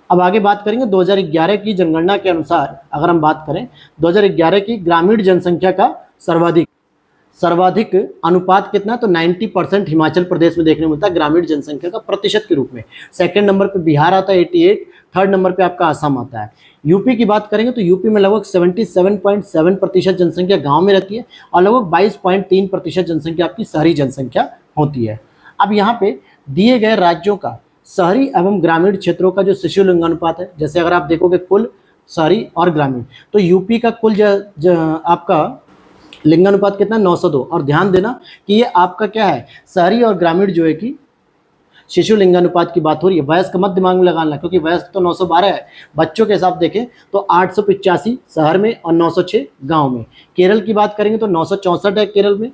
अब आगे बात करेंगे 2011 की जनगणना के अनुसार, अगर हम बात करें 2011 की ग्रामीण जनसंख्या का सर्वाधिक अनुपात कितना? तो 90% हिमाचल प्रदेश में देखने को मिलता है ग्रामीण जनसंख्या का प्रतिशत के रूप में। सेकंड नंबर पे बिहार आता है 88, थर्ड नंबर पे आपका आसाम आता है। यूपी की बात करेंगे तो यूपी में लगभग 77.7% जनसंख्या गाँव में रहती है, और लगभग 22.3% जनसंख्या आपकी शहरी जनसंख्या होती है। अब यहाँ पे दिए गए राज्यों का शहरी एवं ग्रामीण क्षेत्रों का जो शिशु लिंगानुपात है, जैसे अगर आप देखोगे कुल शहरी और ग्रामीण, तो यूपी का कुल आपका लिंगानुपात कितना, 902। और ध्यान देना कि ये आपका क्या है, शहरी और ग्रामीण जो है कि शिशु लिंगानुपात की बात हो रही है। वयस्क मत दिमाग में लगाना, क्योंकि वयस्क तो 912 है, बच्चों के हिसाब देखें तो 885 शहर में और 906 गांव में। केरल की बात करेंगे तो 964 है केरल में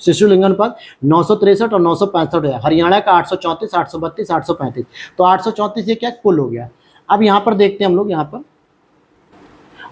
शिशु लिंगानुपात, 963 और 965 है। हरियाणा का 834, 832, 835, तो 834 ये क्या कुल हो गया। अब यहाँ पर देखते हैं हम लोग यहाँ पर,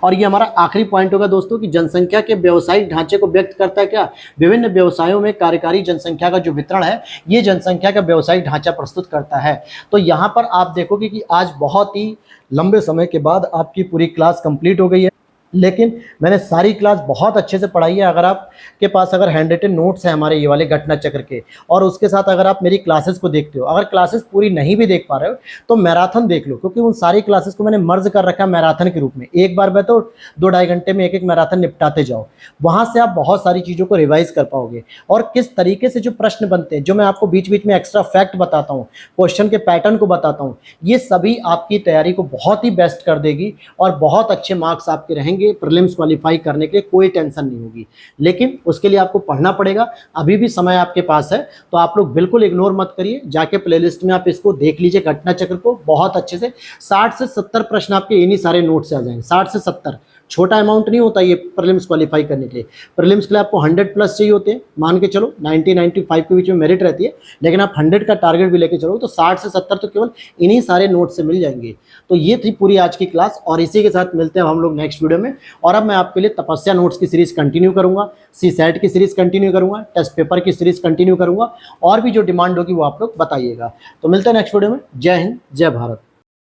और ये हमारा आखिरी पॉइंट होगा दोस्तों कि जनसंख्या के व्यवसायिक ढांचे को व्यक्त करता है क्या, विभिन्न व्यवसायों में कार्यकारी जनसंख्या का जो वितरण है ये जनसंख्या का व्यवसायिक ढांचा प्रस्तुत करता है। तो यहाँ पर आप देखोगे कि आज बहुत ही लंबे समय के बाद आपकी पूरी क्लास कंप्लीट हो गई है, लेकिन मैंने सारी क्लास बहुत अच्छे से पढ़ाई है। अगर आपके पास अगर हैंड रिटन नोट्स हैं हमारे ये वाले घटना चक्र के, और उसके साथ अगर आप मेरी क्लासेस को देखते हो, अगर क्लासेस पूरी नहीं भी देख पा रहे हो तो मैराथन देख लो, क्योंकि उन सारी क्लासेस को मैंने मर्ज कर रखा है मैराथन के रूप में। एक बार बैठो 2-2.5 घंटे में एक मैराथन निपटाते जाओ, वहाँ से आप बहुत सारी चीज़ों को रिवाइज कर पाओगे। और किस तरीके से जो प्रश्न बनते हैं, जो मैं आपको बीच बीच में एक्स्ट्रा फैक्ट बताता हूँ, क्वेश्चन के पैटर्न को बताता हूँ, ये सभी आपकी तैयारी को बहुत ही बेस्ट कर देगी और बहुत अच्छे मार्क्स आपके रहेंगे। प्रीलिम्स क्वालिफाई करने के लिए कोई टेंशन नहीं होगी, लेकिन उसके लिए आपको पढ़ना पड़ेगा। अभी भी समय आपके पास है, तो आप लोग बिल्कुल इग्नोर मत करिए, जाके प्लेलिस्ट में आप इसको देख लीजिए घटना चक्र को बहुत अच्छे से। 60 से 70 प्रश्न आपके इन्हीं सारे नोट से आ जाएंगे। 60 से 70 छोटा अमाउंट नहीं होता ये प्रीलिम्स क्वालिफाई करने के लिए। प्रीलिम्स के लिए आपको 100 प्लस चाहिए होते हैं, मान के चलो 90-95 के बीच में मेरिट रहती है, लेकिन आप 100 का टारगेट भी लेके चलो तो 60 से 70 तो केवल इन्हीं सारे नोट से मिल जाएंगे। तो ये थी पूरी आज की क्लास, और इसी के साथ मिलते हैं हम लोग नेक्स्ट वीडियो में। और अब मैं आपके लिए तपस्या नोट्स की सीरीज कंटिन्यू करूंगा, CSAT की सीरीज कंटिन्यू करूंगा, टेस्ट पेपर की सीरीज कंटिन्यू करूंगा, और भी जो डिमांड होगी वो आप लोग बताइएगा। तो मिलते हैं नेक्स्ट वीडियो में। जय हिंद, जय भारत।